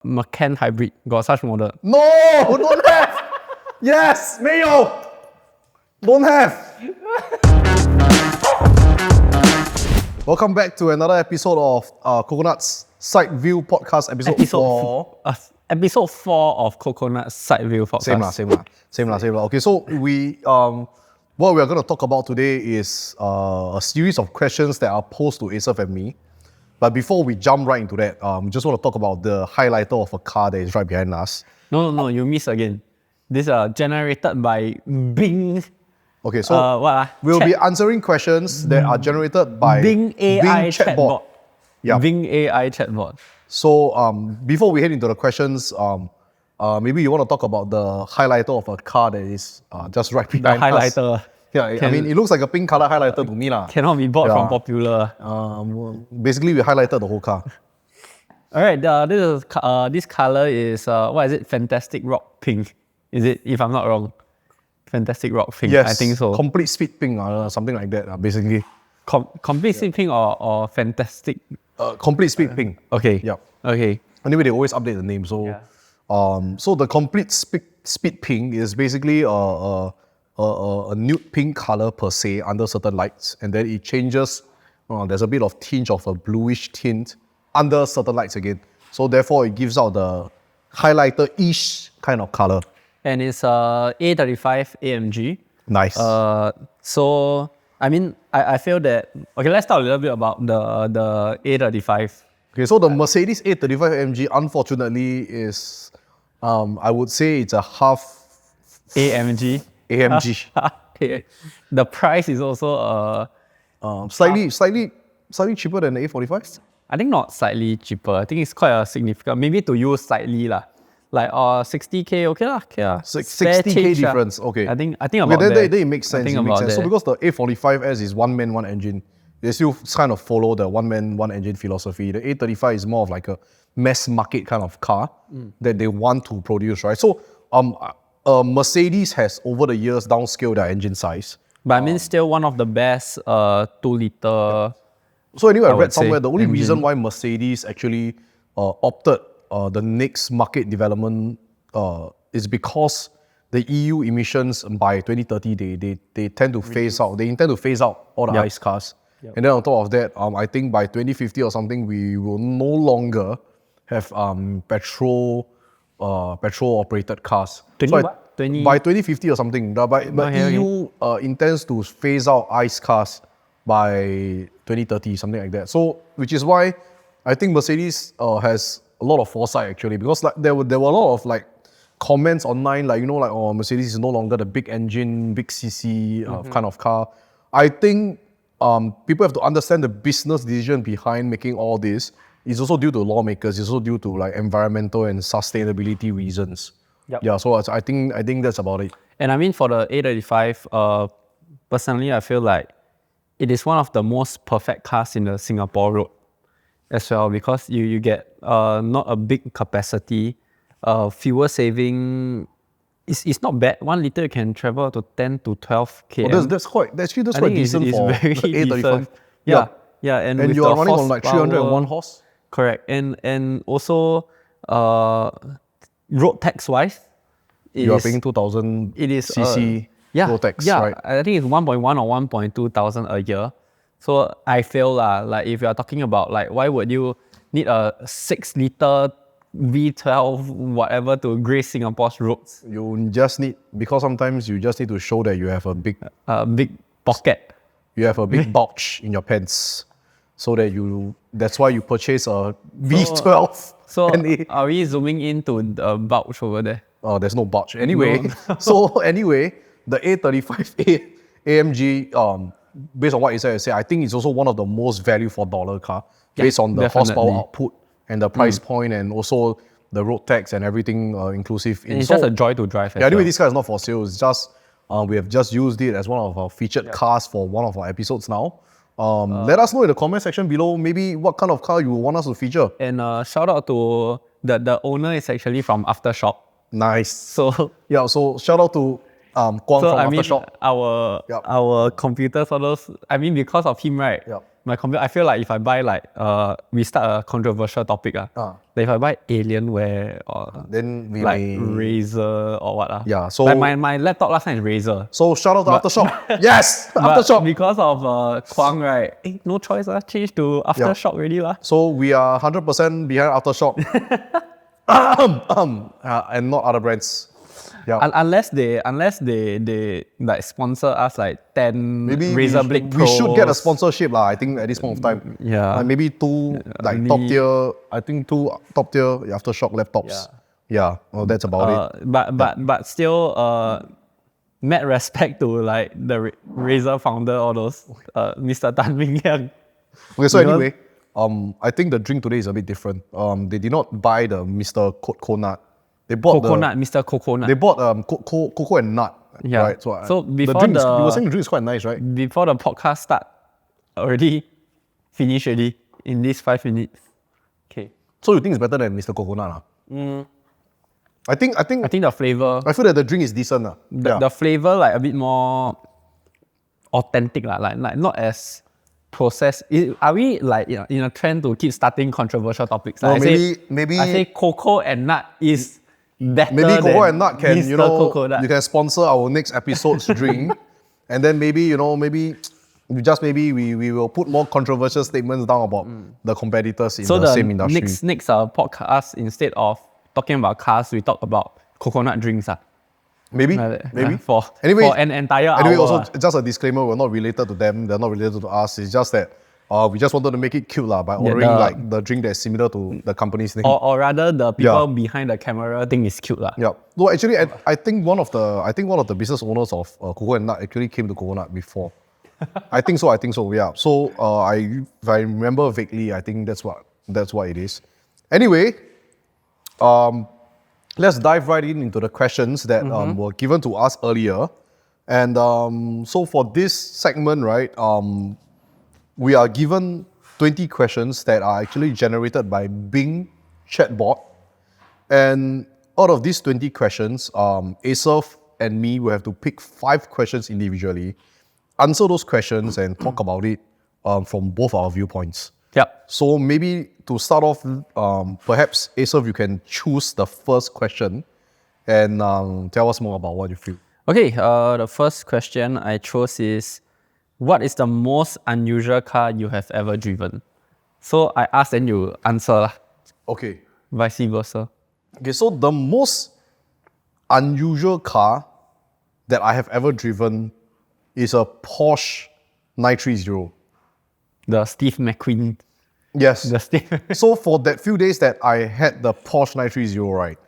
Macan hybrid. Got such model? No, don't have. Yes, 没有 don't have. Welcome back to another episode of Coco and Nut's Side View Podcast, episode 4. Episode 4 of Coco and Nut Side View Podcast. Same lah. Okay, so what we are going to talk about today is a series of questions that are posed to Asaf and me. But before we jump right into that, just want to talk about the highlighter of a car that is right behind us. No, you miss again. This generated by Bing. Okay, so we'll be answering questions that are generated by Bing AI chatbot. Yeah. Bing AI chatbot. So before we head into the questions, maybe you want to talk about the highlighter of a car that is just right behind us. The highlighter. Yeah, I mean, it looks like a pink color highlighter to me. Cannot be bought from Popular. Basically, we highlighted the whole car. All right, this color is, what is it? Fantastic Rock Pink. Is it, if I'm not wrong? Fantastic Rock Pink, Yes, I think so. Complete speed pink, something like that, basically. Complete speed pink or fantastic? Complete speed pink. Okay. Yeah. Okay. Anyway, they always update the name. So, so the complete speed pink is basically a nude pink color per se under certain lights, and then it changes. There's a bit of tinge of a bluish tint under certain lights again. So therefore, it gives out the highlighter-ish kind of color. And it's A35 AMG. Nice. So I mean, I feel that. Okay, let's talk a little bit about the A35. Okay, so the Mercedes A35 AMG, unfortunately, is I would say it's a half AMG. The price is also slightly cheaper than the A45. I think not slightly cheaper. I think it's quite a significant. Maybe to use slightly lah. Like 60k, okay lah. 60k difference. Okay. I think about that. Then it makes sense. So because the A45S is one man, one engine, they still kind of follow the one man, one engine philosophy. The A35 is more of like a mass market kind of car that they want to produce, right? So Mercedes has over the years downscaled their engine size. But I mean, still one of the best 2-liter. So anyway, I read somewhere the only reason why Mercedes actually opted the next market development is because the EU emissions by 2030 they tend to phase out. They intend to phase out all the ICE cars, and then on top of that, I think by 2050 or something, we will no longer have petrol operated cars. By 2050 or something. But EU intends to phase out ICE cars by 2030, something like that. So, which is why I think Mercedes has a lot of foresight actually, because like there were a lot of like comments online, like Mercedes is no longer the big engine, big CC kind of car. I think people have to understand the business decision behind making all this. It's also due to lawmakers. It's also due to like environmental and sustainability reasons. Yep. Yeah, so I think that's about it. And I mean, for the A35, personally, I feel like it is one of the most perfect cars in the Singapore road as well, because you get not a big capacity, fuel saving. It's not bad. 1 liter you can travel to 10 to 12 km. Oh, that's quite decent for very the A35. Decent. Yeah, and you are running on like 301 horse. Correct, and also road tax wise, you are paying 2,000 cc road tax, right? I think it's 1.1 or 1.2 thousand a year. So I feel like if you are talking about like why would you need a 6 liter V12 whatever to grace Singapore's roads? You just need, because sometimes you just need to show that you have a big pocket. You have a big bulge in your pants, so that that's why you purchase a V12. So are we zooming into the bulge over there? Oh, there's no bulge. Anyway, the A35 AMG, based on what you said, I think it's also one of the most value for dollar car, based on the horsepower output and the price point, and also the road tax and everything inclusive. And it's just a joy to drive. Anyway, this car is not for sale. It's just we have just used it as one of our featured cars for one of our episodes now. Let us know in the comment section below maybe what kind of car you want us to feature. And shout out to the owner is actually from Aftershock. Nice. So shout out to Guang from Aftershock. Our computers, all those. I mean, because of him, right? I feel like if I buy like we start a controversial topic like if I buy Alienware or then we like may... Razer or what Yeah, so like my laptop last time is Razer. So shout out to Aftershock. Yes, Aftershock. Because of Kwang, right? No choice, change to Aftershock already lah. So we are 100% behind Aftershock. And not other brands. Yeah. Unless they like sponsor us like 10 Razer Blade Pros. We should get a sponsorship lah, I think at this point of time. Yeah. Like maybe two like top tier, I think two top tier Aftershock laptops. Yeah. Well, that's about it. But still mad respect to like the Razer founder, all those Mr. Tan Ming Yang. Okay, so anyway, I think the drink today is a bit different. They did not buy the Mr. Coco and Nut. They bought Mr. Coco and Nut. They bought Coco and Nut. Yeah. Right. So before you were saying the drink is quite nice, right? Before the podcast start, already finished already in these 5 minutes. Okay. So you think it's better than Mr. Coco Nut? I think the flavor. I feel that the drink is decent. The flavor like a bit more authentic like not as processed. Are we like in a trend to keep starting controversial topics? Like maybe I say Coco and Nut is better. Maybe Coco and Nut can Mr. you can sponsor our next episode's drink, and then maybe we will put more controversial statements down about the competitors in the same industry. Next podcast, instead of talking about cars, we talk about coconut drinks. Maybe. For an entire hour. Anyway, also just a disclaimer, we're not related to them, they're not related to us. It's just that we just wanted to make it cute by ordering like the drink that's similar to the company's name. Or rather the people behind the camera think it's cute. Yeah. No, actually I think one of the business owners of Coco and Nut actually came to Coco Nut before. I think so, yeah. So if I remember vaguely, I think that's what it is. Anyway, let's dive right into the questions that were given to us earlier. And so for this segment, right, we are given 20 questions that are actually generated by Bing chatbot. And out of these 20 questions, Asaf and me will have to pick 5 questions individually, answer those questions and talk about it from both our viewpoints. Yep. So maybe to start off, perhaps Asaf, you can choose the first question and tell us more about what you feel. Okay, the first question I chose is, what is the most unusual car you have ever driven? So I ask and you answer. Okay. Vice versa. Okay, so the most unusual car that I have ever driven is a Porsche 930. The Steve McQueen. Yes. The Steve. So for that few days that I had the Porsche 930, right,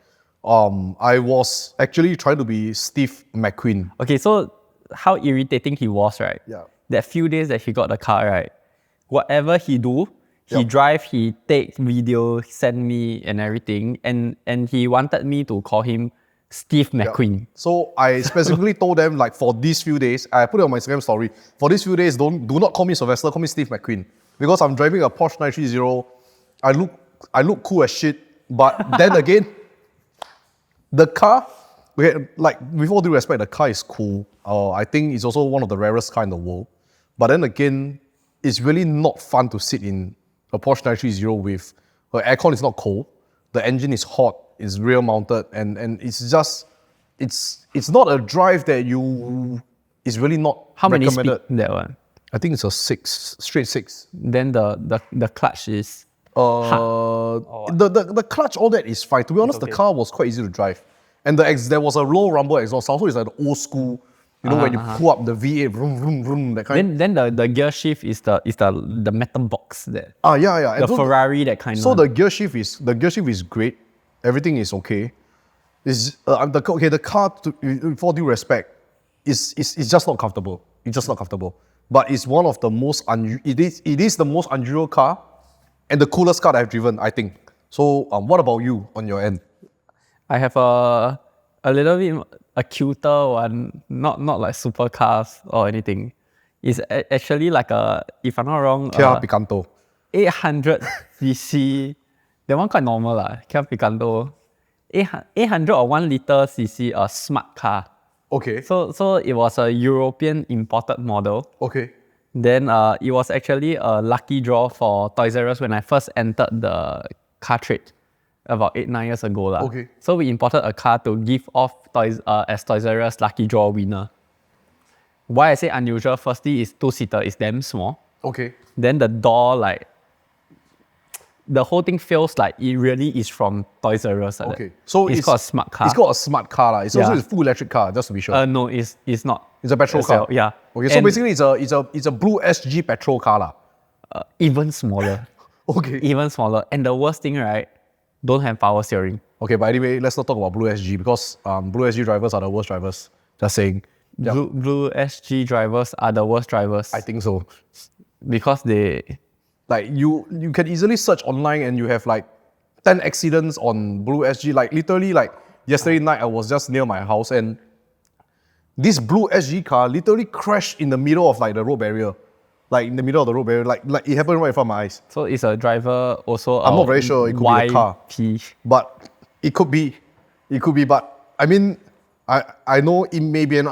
I was actually trying to be Steve McQueen. Okay, so how irritating he was, right? Yeah. That few days that he got the car, right? Whatever he do, he drive, he take video, send me and everything, and he wanted me to call him Steve McQueen. Yeah. So I specifically told them, like, for these few days, I put it on my Instagram story, for these few days, do not call me Sylvester, call me Steve McQueen. Because I'm driving a Porsche 930, I look cool as shit, but then again, the car, like, with all due respect, the car is cool. I think it's also one of the rarest car in the world. But then again, it's really not fun to sit in a Porsche 930 with, the aircon is not cold, the engine is hot, it's rear mounted, and it's just, it's not a drive that is really not How many recommended. speed that one? I think it's a 6, straight 6. Then the clutch is the clutch, all that is fine. To be honest, the car was quite easy to drive. And there was a low rumble exhaust sound, so it's like the old school, when you pull up the V8, vroom, vroom, vroom, that kind. Then the gear shift is the metal box there. Yeah. The Ferrari, that kind of. So the gear shift is great. Everything is okay. The car, for due respect, is just not comfortable. It's just not comfortable. But it's one of the most it is the most unusual car and the coolest car that I've driven, I think. So what about you on your end? I have a little bit a cuter one, not like supercars or anything. It's actually like if I'm not wrong, Kia Picanto. 800cc. That one quite normal lah. Kia Picanto. 800 or 1 liter cc smart car. Okay. So it was a European imported model. Okay. Then it was actually a lucky draw for Toys R Us when I first entered the car trade about 8-9 years ago. Okay. So we imported a car to give off as Toys R Us lucky draw winner. Why I say unusual, firstly is 2-seater, it's damn small. Okay. Then the door, like, the whole thing feels like it really is from Toys R Us. Okay. So it's called a smart car. It's called a smart car. It's also a full electric car, just to be sure. No, it's not. It's a petrol car. Yeah. Okay, so basically it's a blue SG petrol car. Even smaller. Okay. Even smaller. And the worst thing, right, don't have power steering. Okay, but anyway, let's not talk about blue SG because blue SG drivers are the worst drivers. Just saying. Yeah. Blue SG drivers are the worst drivers. I think so. Because they... Like you can easily search online and you have like 10 accidents on blue SG. Like literally like yesterday night I was just near my house and this blue SG car literally crashed in the middle of like the road barrier. Like in the middle of the road barrier. Like it happened right in front of my eyes. So it's a driver also. I'm not very sure. It could be a car. But it could be. But I mean, I know it may be an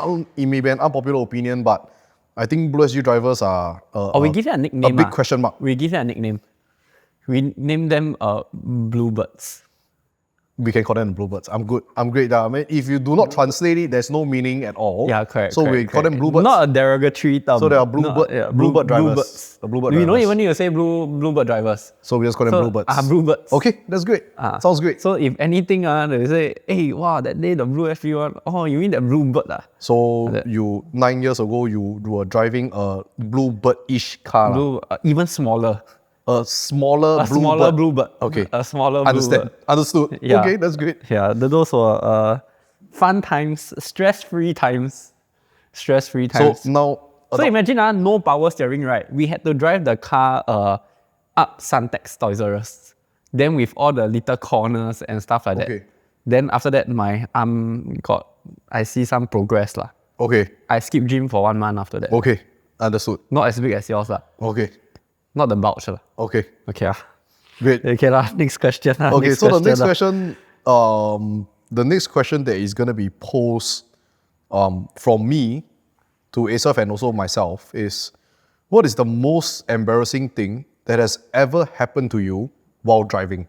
unpopular opinion, but I think blue SG drivers are we give it a nickname. A big question mark. We give it a nickname. We name them bluebirds. We can call them bluebirds. I'm good. I'm great. I mean, if you do not translate it, there's no meaning at all. Yeah, correct. So we call them bluebirds. Not a derogatory term. So they are bluebird drivers. The bluebird We drivers. don't even need to say bluebird drivers. So we just call them bluebirds. Bluebirds. Okay, that's great. Sounds great. So if anything, they say, hey, wow, that day the blue SG one, oh, you mean the bluebird? So 9 years ago, you were driving a bluebird-ish car. Even smaller. A smaller bluebird. Okay. A smaller Understand. bluebird. Understood. Yeah. Okay, that's great. Yeah, those were fun times, stress-free times. Stress-free times. So now... So imagine no power steering, right? We had to drive the car up Suntex Toys R Us. Then with all the little corners and stuff like that. Then after that, my arm I see some progress. Okay. I skipped gym for 1 month after that. Okay. Understood. Not as big as yours. Okay. Not the bulge. Okay. Okay. Great. Okay, next question. Okay, so the next question, the next question that is going to be posed from me to Asaf and also myself is, what is the most embarrassing thing that has ever happened to you while driving?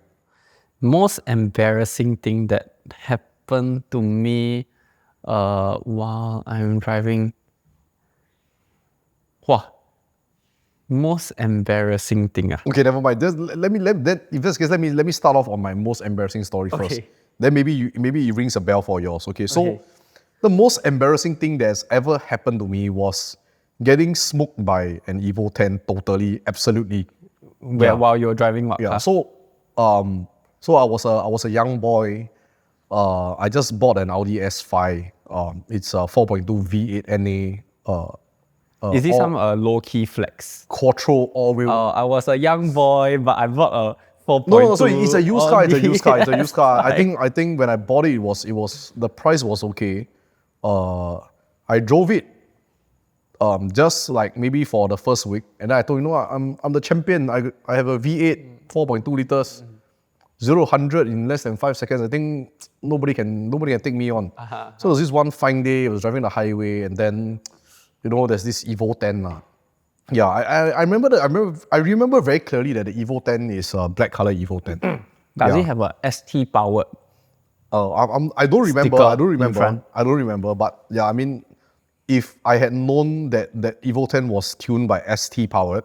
Most embarrassing thing that happened to me while I'm driving. Wow. Most embarrassing thing. Okay, never mind. If that's the case, let me start off on my most embarrassing story first. Then maybe it rings a bell for yours. Okay, so the most embarrassing thing that's ever happened to me was getting smoked by an Evo 10 totally, absolutely. While you were driving what car? So I was a young boy. I just bought an Audi S5. It's a 4.2 V8 NA. Is this some low-key flex? Quattro all-wheel. I was a young boy, but I bought a 4.2. No, so it's a used car. It's a used car. It's a used car. I think when I bought it, it was the price was okay. I drove it just like maybe for the first week, and then I told I'm the champion. I have a V8 4.2 liters, 0-100 in less than 5 seconds. I think nobody can take me on. So it was this one fine day. I was driving the highway, and then there's this Evo 10. Yeah, I remember very clearly that the Evo 10 is a black color Evo 10. Does it have a ST powered? I don't remember. But yeah, I mean, if I had known that Evo 10 was tuned by ST powered,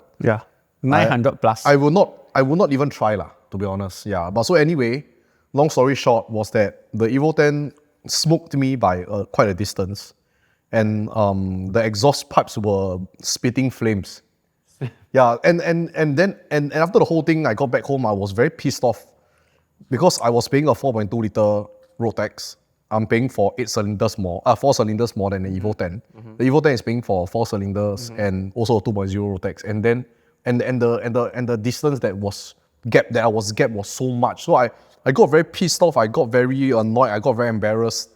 900 plus. I would not even try to be honest. Yeah, but so anyway, long story short was that the Evo 10 smoked me by quite a distance. And the exhaust pipes were spitting flames. Yeah, and after the whole thing, I got back home, I was very pissed off because I was paying a 4.2 liter road tax. I'm paying for 4 cylinders more than the Evo 10. The Evo 10 is paying for 4 cylinders and also a 2.0 road tax. And then and the distance that I was gapped was so much. So I got very pissed off. I got very annoyed. I got very embarrassed.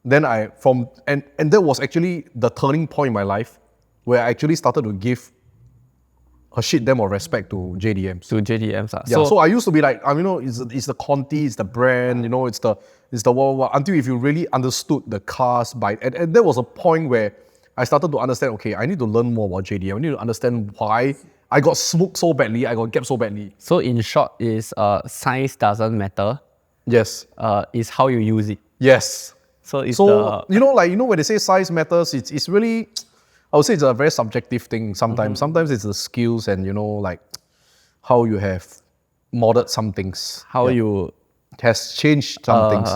Then and that was actually the turning point in my life where I actually started to give a shit ton of respect to JDMs. Yeah, so I used to be like, it's the Conti, it's the brand, it's the what until if you really understood the cars and that was a point where I started to understand, okay, I need to learn more about JDM. I need to understand why I got smoked so badly, I got gapped so badly. So in short is size doesn't matter. Yes. Is how you use it. Yes. So it's when they say size matters, it's really, I would say it's a very subjective thing sometimes. Sometimes it's the skills and, like how you have modded some things. How you has changed some things.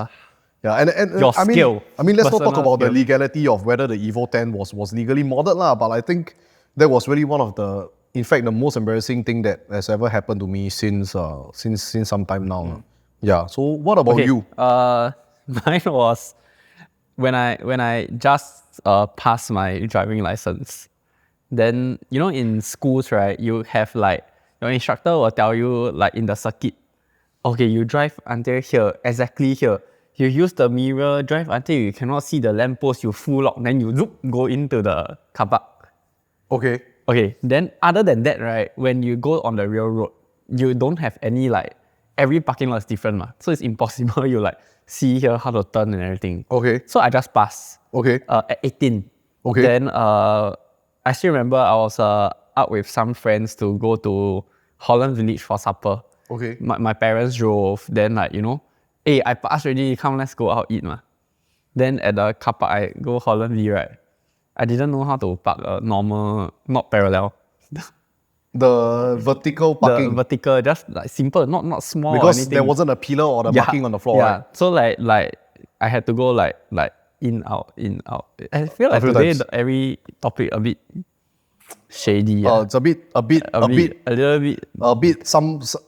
Yeah, and your I mean, skill, let's not talk about the skill. legality of whether the Evo 10 was legally modded lah, but I think that was really one of the, in fact, the most embarrassing thing that has ever happened to me since some time now. Yeah. So what about you? Mine was when I just passed my driving license. Then in schools, right, you have like your instructor will tell you like in the circuit, okay, you drive until here, exactly here. You use the mirror, drive until you cannot see the lamppost, you full lock, then you zoop, go into the car park. Okay. Okay, then other than that, right, when you go on the real road, you don't have any like, every parking lot is different, so it's impossible you like see here how to turn and everything. Okay. So I just passed. Okay. At 18. Okay. Then I still remember I was out with some friends to go to Holland Village for supper. Okay. My parents drove, then like, hey, I passed already, come let's go out eat. Then at the car park, I go Holland V, right? I didn't know how to park a normal, not parallel. The vertical parking. The vertical, just like simple, not small because or anything. there wasn't a pillar or the marking on the floor, right? So like I had to go like in, out, in, out. I feel like today every topic a bit shady. It's a little bit.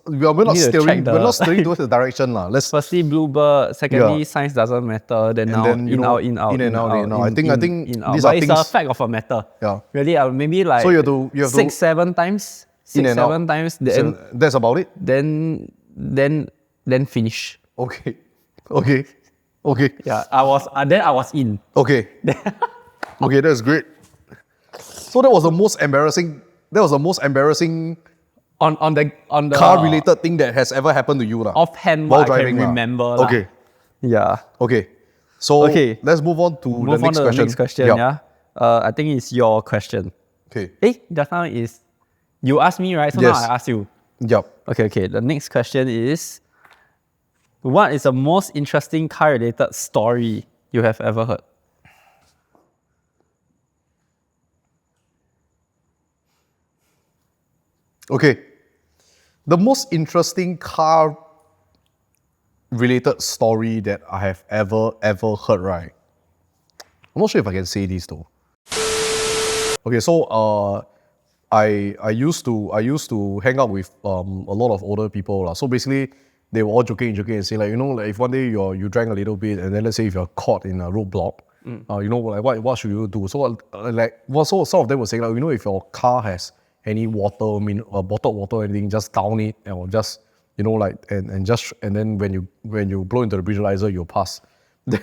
We're not steering towards the direction lah. Let's firstly bluebird. Secondly, science doesn't matter. Then now in out. I think these are things. It's a fact of a matter. Yeah. Really, maybe like so you have to 6-7 times. 6-7 times. Then that's about it. Then finish. Okay. Yeah, I was in. Okay. Okay, that's great. So that was the most embarrassing on the car related thing that has ever happened to you lah. Offhand what I can remember. Okay. Yeah. Okay. So let's move on to the next question. Yeah. I think it's your question. Okay. Hey, just now is you asked me, right? So yes. Now I ask you. Yep. Okay. The next question is, what is the most interesting car related story you have ever heard? Okay. The most interesting car related story that I have ever heard, right? I'm not sure if I can say this though. Okay, so I used to hang out with a lot of older people lah. So basically they were all joking and saying like, like if one day you drank a little bit and then let's say if you're caught in a roadblock, like what should you do? So so some of them were saying like, if your car has any water, bottled water or anything, just down it or just and then when you blow into the breathalyzer, you'll pass. There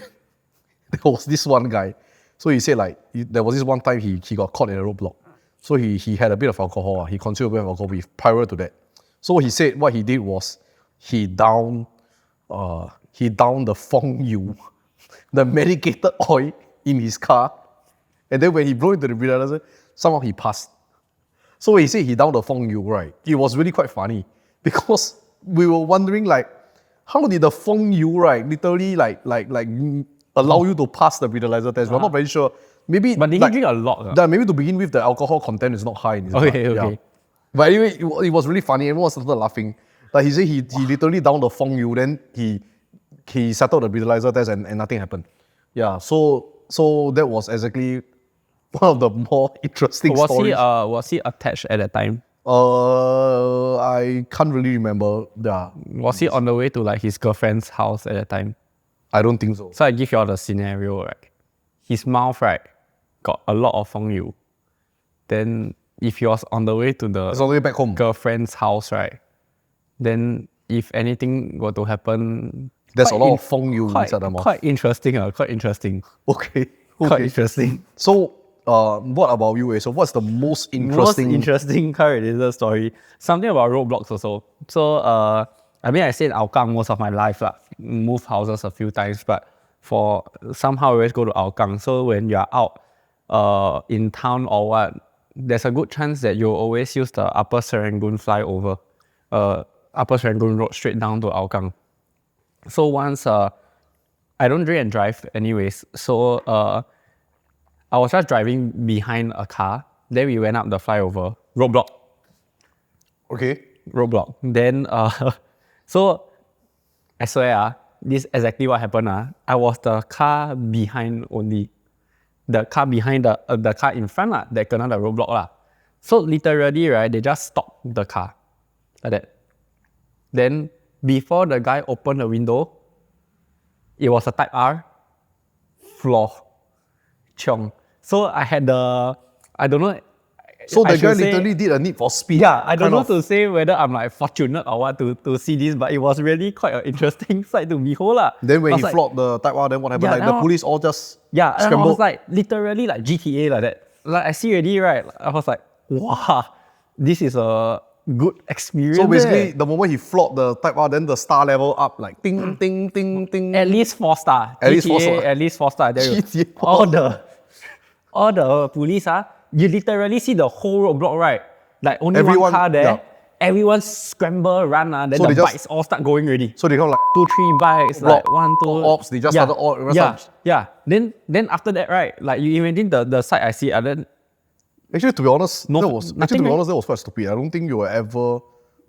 was this one guy. So he said like there was this one time he got caught in a roadblock. So he had a bit of alcohol. He consumed a bit of alcohol prior to that. So he said what he did was he downed the Fong Yu, the medicated oil in his car, and then when he blew into the breathalyzer, somehow he passed. So he said he downed the Fong Yu, right? It was really quite funny because we were wondering like, how did the Fong Yu, right, literally like allow you to pass the breathalyzer test? We're not very sure. Maybe, but did he drink a lot? Maybe to begin with, the alcohol content is not high in his blood. Okay. Yeah. But anyway, it was really funny. Everyone started laughing. Like he said he literally downed the Fong Yu, then he settled the breathalyzer test and nothing happened. Yeah, so that was exactly one of the more interesting stories. Was he attached at that time? I can't really remember. Yeah. Was he on the way to like his girlfriend's house at that time? I don't think so. So I give you all the scenario, right? His mouth, right, got a lot of Fong Yu. Then if he was on the way to the on the way back home girlfriend's house, right? Then if anything were to happen, there's a lot of Fong Yu inside the mouth. Quite interesting. Okay. Quite interesting. So what about you? So what's the most interesting car related story? Something about roadblocks also. So I stayed in Hougang most of my life, moved houses a few times, but for somehow I always go to Hougang. So when you're out in town or what, there's a good chance that you'll always use the Upper Serangoon flyover, Upper Serangoon Road straight down to Hougang. So once, I don't drink and drive anyways, so I was just driving behind a car, then we went up the flyover, roadblock. Okay. Roadblock. Then, so I swear, this is exactly what happened. I was the car behind only. The car behind the car in front that kena the roadblock . So literally, right, they just stopped the car like that. Then before the guy opened the window, it was a Type R, floor, chiong. So I had I don't know. So the guy literally did a Need for Speed. Yeah, I don't know to say whether I'm like fortunate or what to see this, but it was really quite an interesting sight to behold . Then when he floored the Type R, then what happened? Yeah, like the police all just and scrambled. I was like literally like GTA like that. Like I see already, right? I was like, wow, this is a good experience. So basically, the moment he floored the Type R, then the star level up like ting, ting, ting, ting. At least 4-star. At least 4-star. At least 4-star. There you GTA. go. All the police, you literally see the whole roadblock, right? Like only one car there. Yeah. Everyone scramble, run, then so the bikes all start going already. So they come like 2-3 bikes, block, like 1, 2. Ops, they just started all. Yeah. Then after that, right? Like you imagine the site I see, then. Actually, to be honest, that was quite stupid. I don't think you will ever.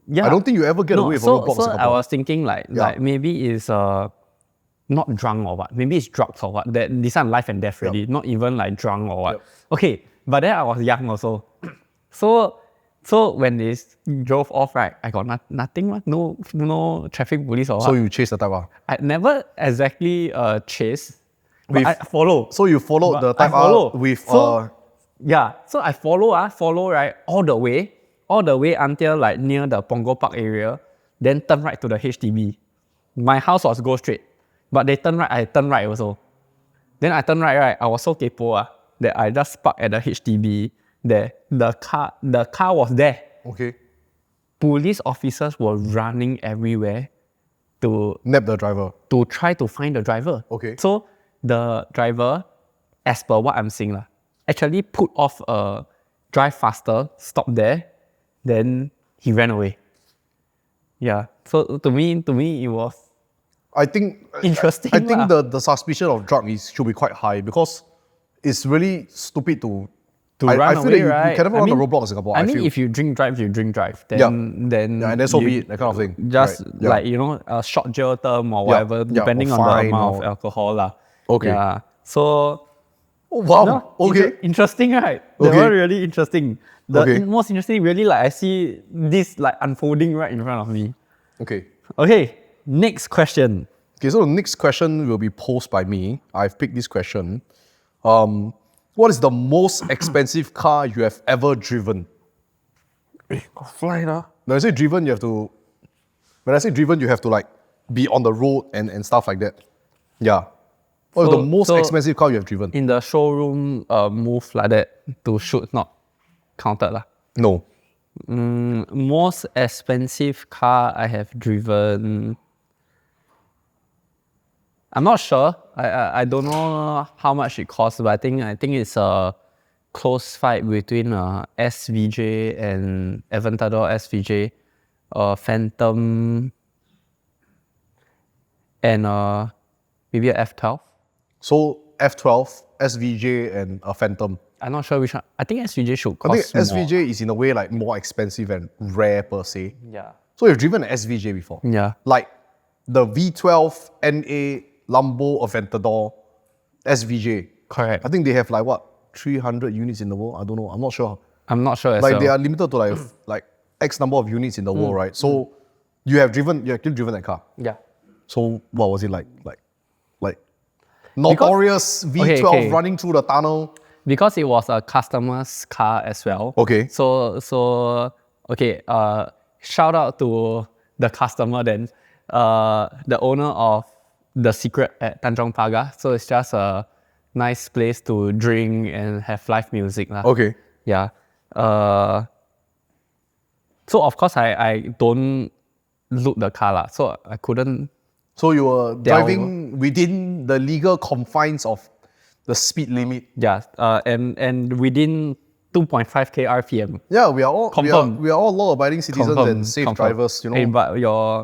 Yeah. I don't think you ever get away from roadblocks. So I was thinking like maybe it's not drunk or what. Maybe it's drugs or what. That this one life and death really. Not even like drunk or what. Yep. Okay, but then I was young also. So when they drove off, right, I got nothing, no traffic police or what. So you chased the Type R? I never exactly chase. I follow. So you followed the Type R with Yeah, so I follow right all the way until like near the Punggol Park area, then turn right to the HDB. My house was go straight, but they turn right, I turn right also. Then I turn right, I was so kaypoh that I just parked at the HDB there. The car was there. Okay. Police officers were running everywhere to nab the driver. To try to find the driver. Okay. So the driver, as per what I'm seeing, actually put off drive faster, stop there, then he ran away. Yeah. So to me it was interesting. I think the suspicion of drug should be quite high because it's really stupid to run away, I feel that right? you can never run the roadblock in Singapore. I mean, if you drink drive, then and then so be it, that kind of thing. Just like a short jail term or whatever, depending on the amount of alcohol. Okay. Yeah. So. Oh, wow. Okay. Interesting, right? They were really interesting. The most interesting, really, like I see this like unfolding right in front of me. Okay. Next question. Okay, so the next question will be posed by me. I've picked this question. What is the most expensive car you have ever driven? When I say driven, you have to like be on the road and stuff like that. Yeah. What is the most expensive car you have driven? In the showroom move like that to shoot, not counted . No. Most expensive car I have driven. I'm not sure. I don't know how much it costs, but I think it's a close fight between SVJ and Aventador SVJ, Phantom, and maybe a F12. So F12, SVJ, and a Phantom. I'm not sure which one. I think SVJ should cost more. I think SVJ is in a way like more expensive and rare per se. Yeah. So you've driven an SVJ before? Yeah. Like the V12 NA Lambo Aventador SVJ. Correct. I think they have like what, 300 units in the world? I don't know. I'm not sure. As like well. They are limited to like X number of units in the world, right? So you actually driven that car. Yeah. So what was it like? Like notorious V12 running through the tunnel. Because it was a customer's car as well. Okay. So shout out to the customer then, the owner of The Secret at Tanjong Pagar. So it's just a nice place to drink and have live music . Okay. Yeah. So of course I don't look the car . So I couldn't. So you were driving within the legal confines of the speed limit. Yeah, and within 2.5k RPM. Yeah, we are all law-abiding citizens and safe drivers. Hey, but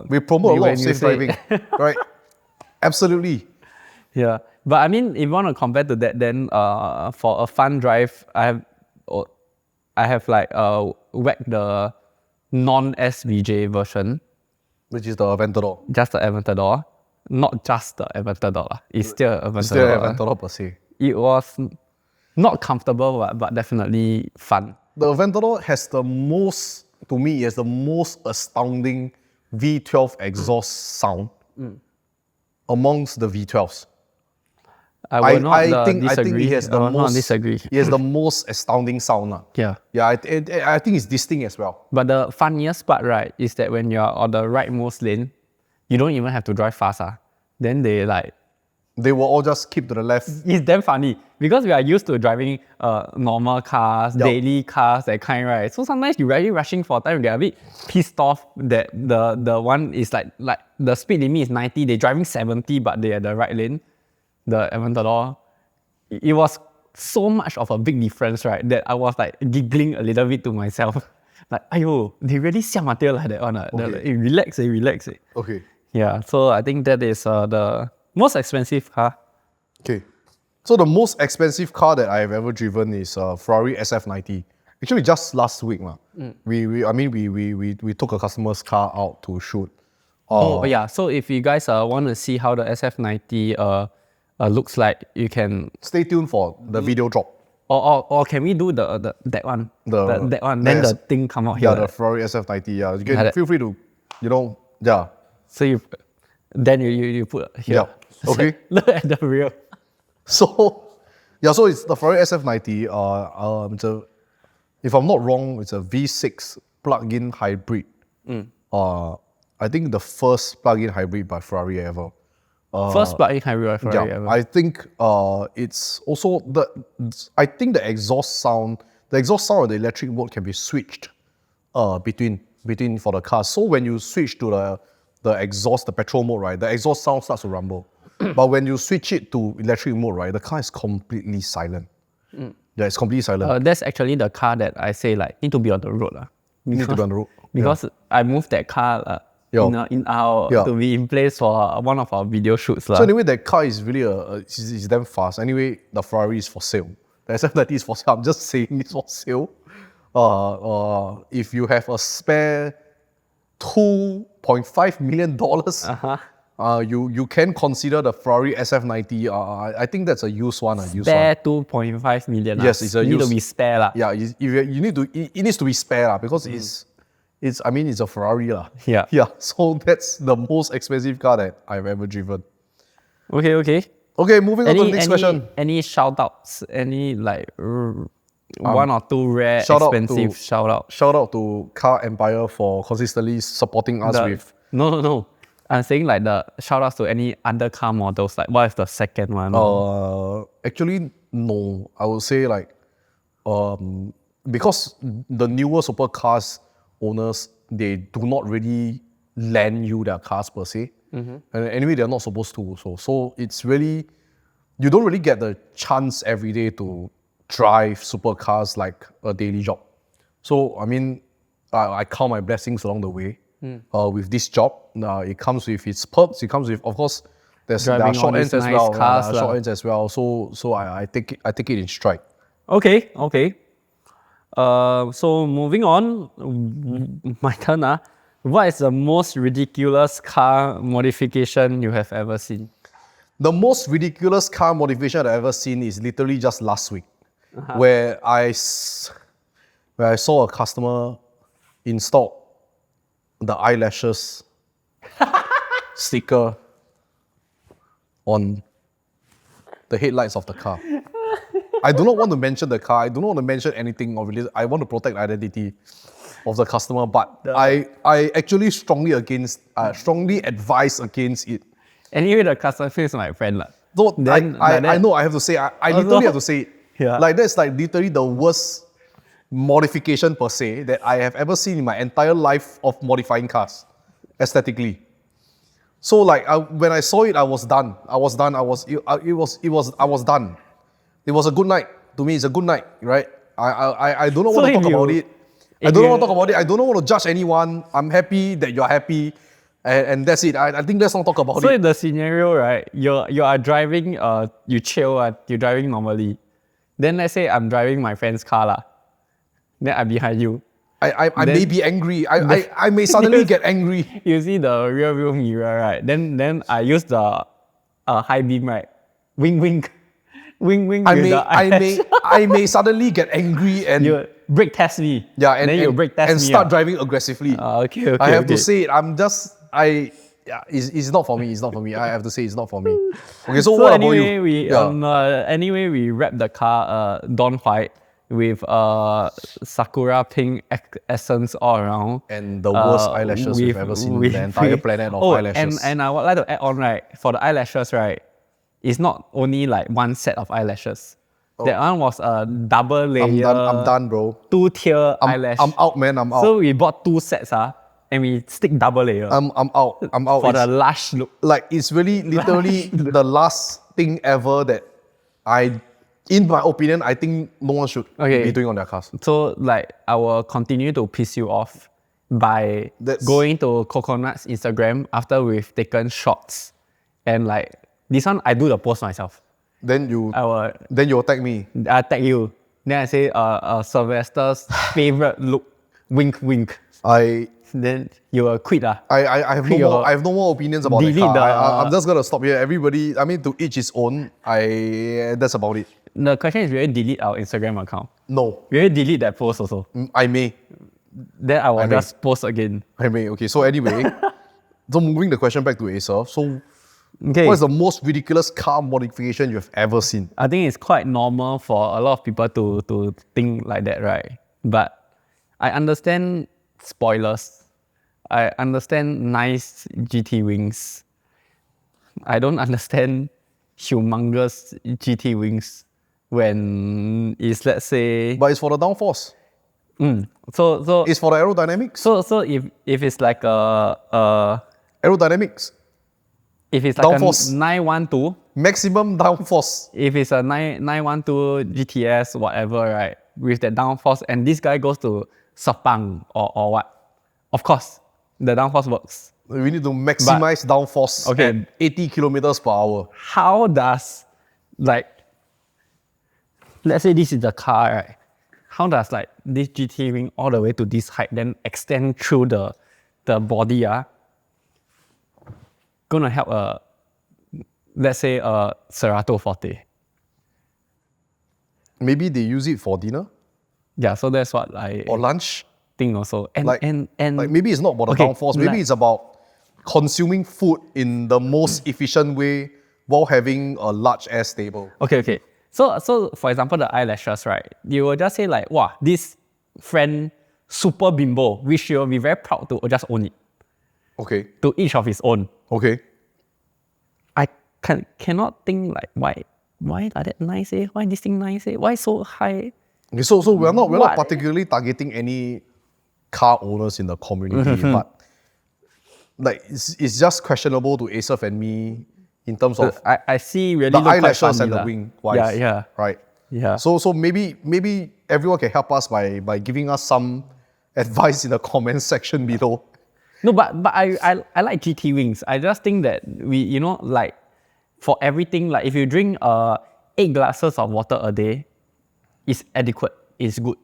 we promote a lot of safe driving, right? Absolutely. Yeah, but I mean, if you want to compare to that, then for a fun drive, I have like whacked the non-SVJ version, which is the Aventador. just the Aventador, not just the Aventador. It's still Aventador. It's still Aventador per se. It was not comfortable, but definitely fun. The Aventador has the most, to me, it has the most astounding V12 exhaust sound amongst the V12s. I think it has the most. disagree. It has the most astounding sound. Yeah. Yeah, I think it's distinct as well. But the funniest part, right, is that when you're on the rightmost lane, you don't even have to drive fast. Then they will all just keep to the left. It's damn funny because we are used to driving normal cars, daily cars, that kind, right? So sometimes you're really rushing for time, you get a bit pissed off that the one is like the speed limit is 90, they're driving 70, but they're at the right lane. The Aventador, it was so much of a big difference, right? That I was like giggling a little bit to myself. Like, ayo, they really siam until like that one. Okay. Like, relax. Okay. Yeah, so I think that is the most expensive car. Okay. So the most expensive car that I have ever driven is Ferrari SF90. Actually, just last week, we took a customer's car out to shoot. Yeah. So if you guys want to see how the SF90 looks like, you can stay tuned for the video drop. Or can we do that one? That one. Then the thing come out here. Yeah, the Ferrari SF90. Yeah, you can feel free to, yeah. So you put here. Yeah. Okay. Look at the rear. So it's the Ferrari SF90. If I'm not wrong, it's a V6 plug-in hybrid. I think the first plug-in hybrid by Ferrari ever. First plug-in hybrid by Ferrari ever. I think it's also I think the exhaust sound of the electric mode can be switched between for the car. So when you switch to the exhaust, the petrol mode, right, the exhaust sound starts to rumble. But when you switch it to electric mode, right, the car is completely silent. Yeah, it's completely silent. That's actually the car that I say need to be on the road. Need to be on the road. Because I moved that car to be in place for one of our video shoots. So anyway, that car is really it's damn fast. Anyway, the Ferrari is for sale. The SF90 is for sale. I'm just saying it's for sale. If you have a spare $2.5 million, you can consider the Ferrari SF90. I think that's a used one. Spare 2.5 million. Yes, it's a used. Need to be spare. Yeah, it needs to be spare because it's a Ferrari. Yeah. Yeah, so that's the most expensive car that I've ever driven. Okay. Okay, moving on to the next question. Any shout outs? Any one or two rare expensive shout outs? Shout out to Car Empire for consistently supporting us with... No. I'm saying the shout outs to any undercar models. What is the second one? Actually, no. I would say because the newer supercars owners, they do not really lend you their cars per se. And anyway, they're not supposed to. So it's really, you don't really get the chance every day to drive supercars like a daily job. So, I count my blessings along the way with this job. It comes with its perks. It comes with, of course, there are short ends as well. So I take it in stride. Okay. So moving on, my turn. What is the most ridiculous car modification you have ever seen? The most ridiculous car modification I've ever seen is literally just last week, where I saw a customer install the eyelashes sticker on the headlights of the car. I do not want to mention the car. I do not want to mention anything of it. I want to protect the identity of the customer, but I actually strongly advise against it. Anyway, the customer is my friend. So I know I have to say, I literally have to say it. Yeah. That's literally the worst modification per se that I have ever seen in my entire life of modifying cars, aesthetically. So when I saw it, I was done. I was done. It was a good night. To me, it's a good night, right? I don't know So what to if talk you- about it. I don't know what to talk about it. I don't know what to judge anyone. I'm happy that you're happy. And that's it. I think let's not talk about So it. in the scenario, right, you are driving, you chill, you're driving normally. Then let's say I'm driving my friend's car lah. Then I'm behind you. I may be angry. I may suddenly get angry. You see the rear view mirror, right? Then I use the high beam, right? Wing wing. Wing wing with the eyelash. I may suddenly get angry and You brake test me. and then you brake test and me. start driving aggressively. Okay. I have to say it. It's not for me. It's not for me. I have to say it's not for me. Okay, so what about you? Anyway, we wrapped the car dawn white with sakura pink essence all around. And the worst eyelashes we've ever seen in the entire planet of eyelashes. And I would like to add on, right, for the eyelashes, right, it's not only like one set of eyelashes. That one was a double layer. I'm done, bro. 2-tier eyelash. I'm out, man. I'm out. So we bought 2 sets, and we stick double layer. I'm out. I'm out. For the lush look. Like, it's really literally the last thing ever that in my opinion, I think no one should be doing on their cars. So like, I will continue to piss you off by going to Coco and Nut's Instagram after we've taken shots. And like, this one, I do the post myself. Then you'll tag me. I tag you. Then I say, Sylvester's favorite look, wink wink. Then you will quit. I have no more opinions about the car. I'm just gonna stop here. Everybody, I mean, to each his own. That's about it. The question is, will you delete our Instagram account? No. Will you delete that post also? I may. Then I will just post again. I may. Okay, so anyway, so moving the question back to Acer. So, what is the most ridiculous car modification you've ever seen? I think it's quite normal for a lot of people to think like that, right? But I understand spoilers. I understand nice GT wings. I don't understand humongous GT wings when it's, let's say... But it's for the downforce. So it's for the aerodynamics. So if it's like a aerodynamics. If it's like downforce. A 912, maximum downforce. If it's a 912 GTS, whatever, right, with that downforce, and this guy goes to Sepang or what, of course, the downforce works. We need to maximize downforce at 80 kilometers per hour. How does, like, let's say this is the car, right? How does like this GT wing all the way to this height then extend through the body, gonna help let's say a Cerato Forte. Maybe they use it for dinner? Yeah, so that's what I... Or lunch? Think also. And like maybe it's not about the downforce, maybe it's about consuming food in the most efficient way while having a large air stable. Okay. So for example, the eyelashes, right? You will just say like, wow, this friend super bimbo, which you will be very proud to just own it. Okay. To each of his own. Okay. I cannot think like why like that nice? Why this thing nice? Why so high? Okay, so we're not particularly targeting any car owners in the community, but like it's just questionable to Asaf and me in terms of I see really the eyelashes and the wing wise. Yeah. Right. Yeah. So maybe everyone can help us by giving us some advice in the comment section below. No, but I like GT wings. I just think that we, like for everything, like if you drink 8 glasses of water a day, it's adequate, it's good.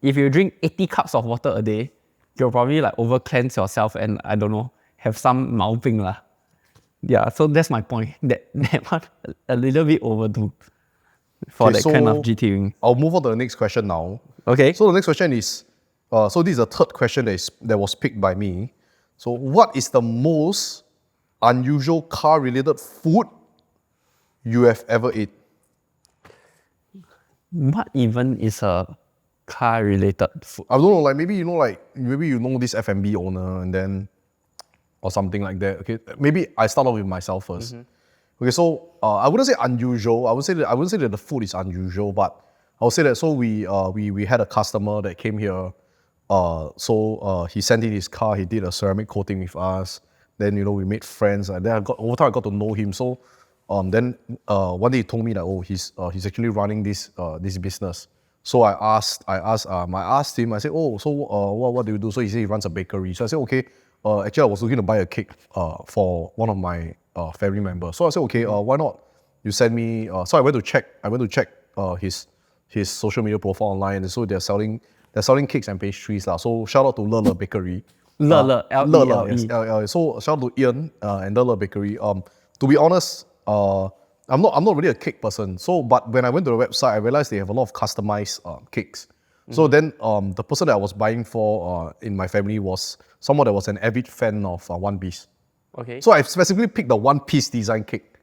If you drink 80 cups of water a day, you'll probably like over cleanse yourself and I don't know, have some 毛病 lah. Yeah, so that's my point. That one a little bit overdue for that kind of GT wing. I'll move on to the next question now. Okay. So the next question is, so this is the third question that was picked by me. So what is the most unusual car-related food you have ever ate? What even is a car-related food? I don't know, like maybe you know this F&B owner and then, or something like that. Okay, maybe I start off with myself first. Okay, so I wouldn't say unusual. I wouldn't say that the food is unusual, but I would say that we had a customer that came here. So he sent in his car. He did a ceramic coating with us. Then we made friends. And then over time I got to know him. So Then one day he told me that, oh, he's actually running this business. So I asked him, I said, oh, so what do you do? So he said he runs a bakery. So I said, okay, actually I was looking to buy a cake for one of my family members. So I said, okay, why not? You send me, so I went to check his social media profile online, and so they're selling cakes and pastries lah. So shout out to Le Bakery. Le, Le, yes, L. So shout out to Ian and Le Bakery. To be honest, I'm not really a cake person. So, but when I went to the website, I realized they have a lot of customized cakes. So then, the person that I was buying for in my family was someone that was an avid fan of One Piece. Okay. So I specifically picked the One Piece design cake,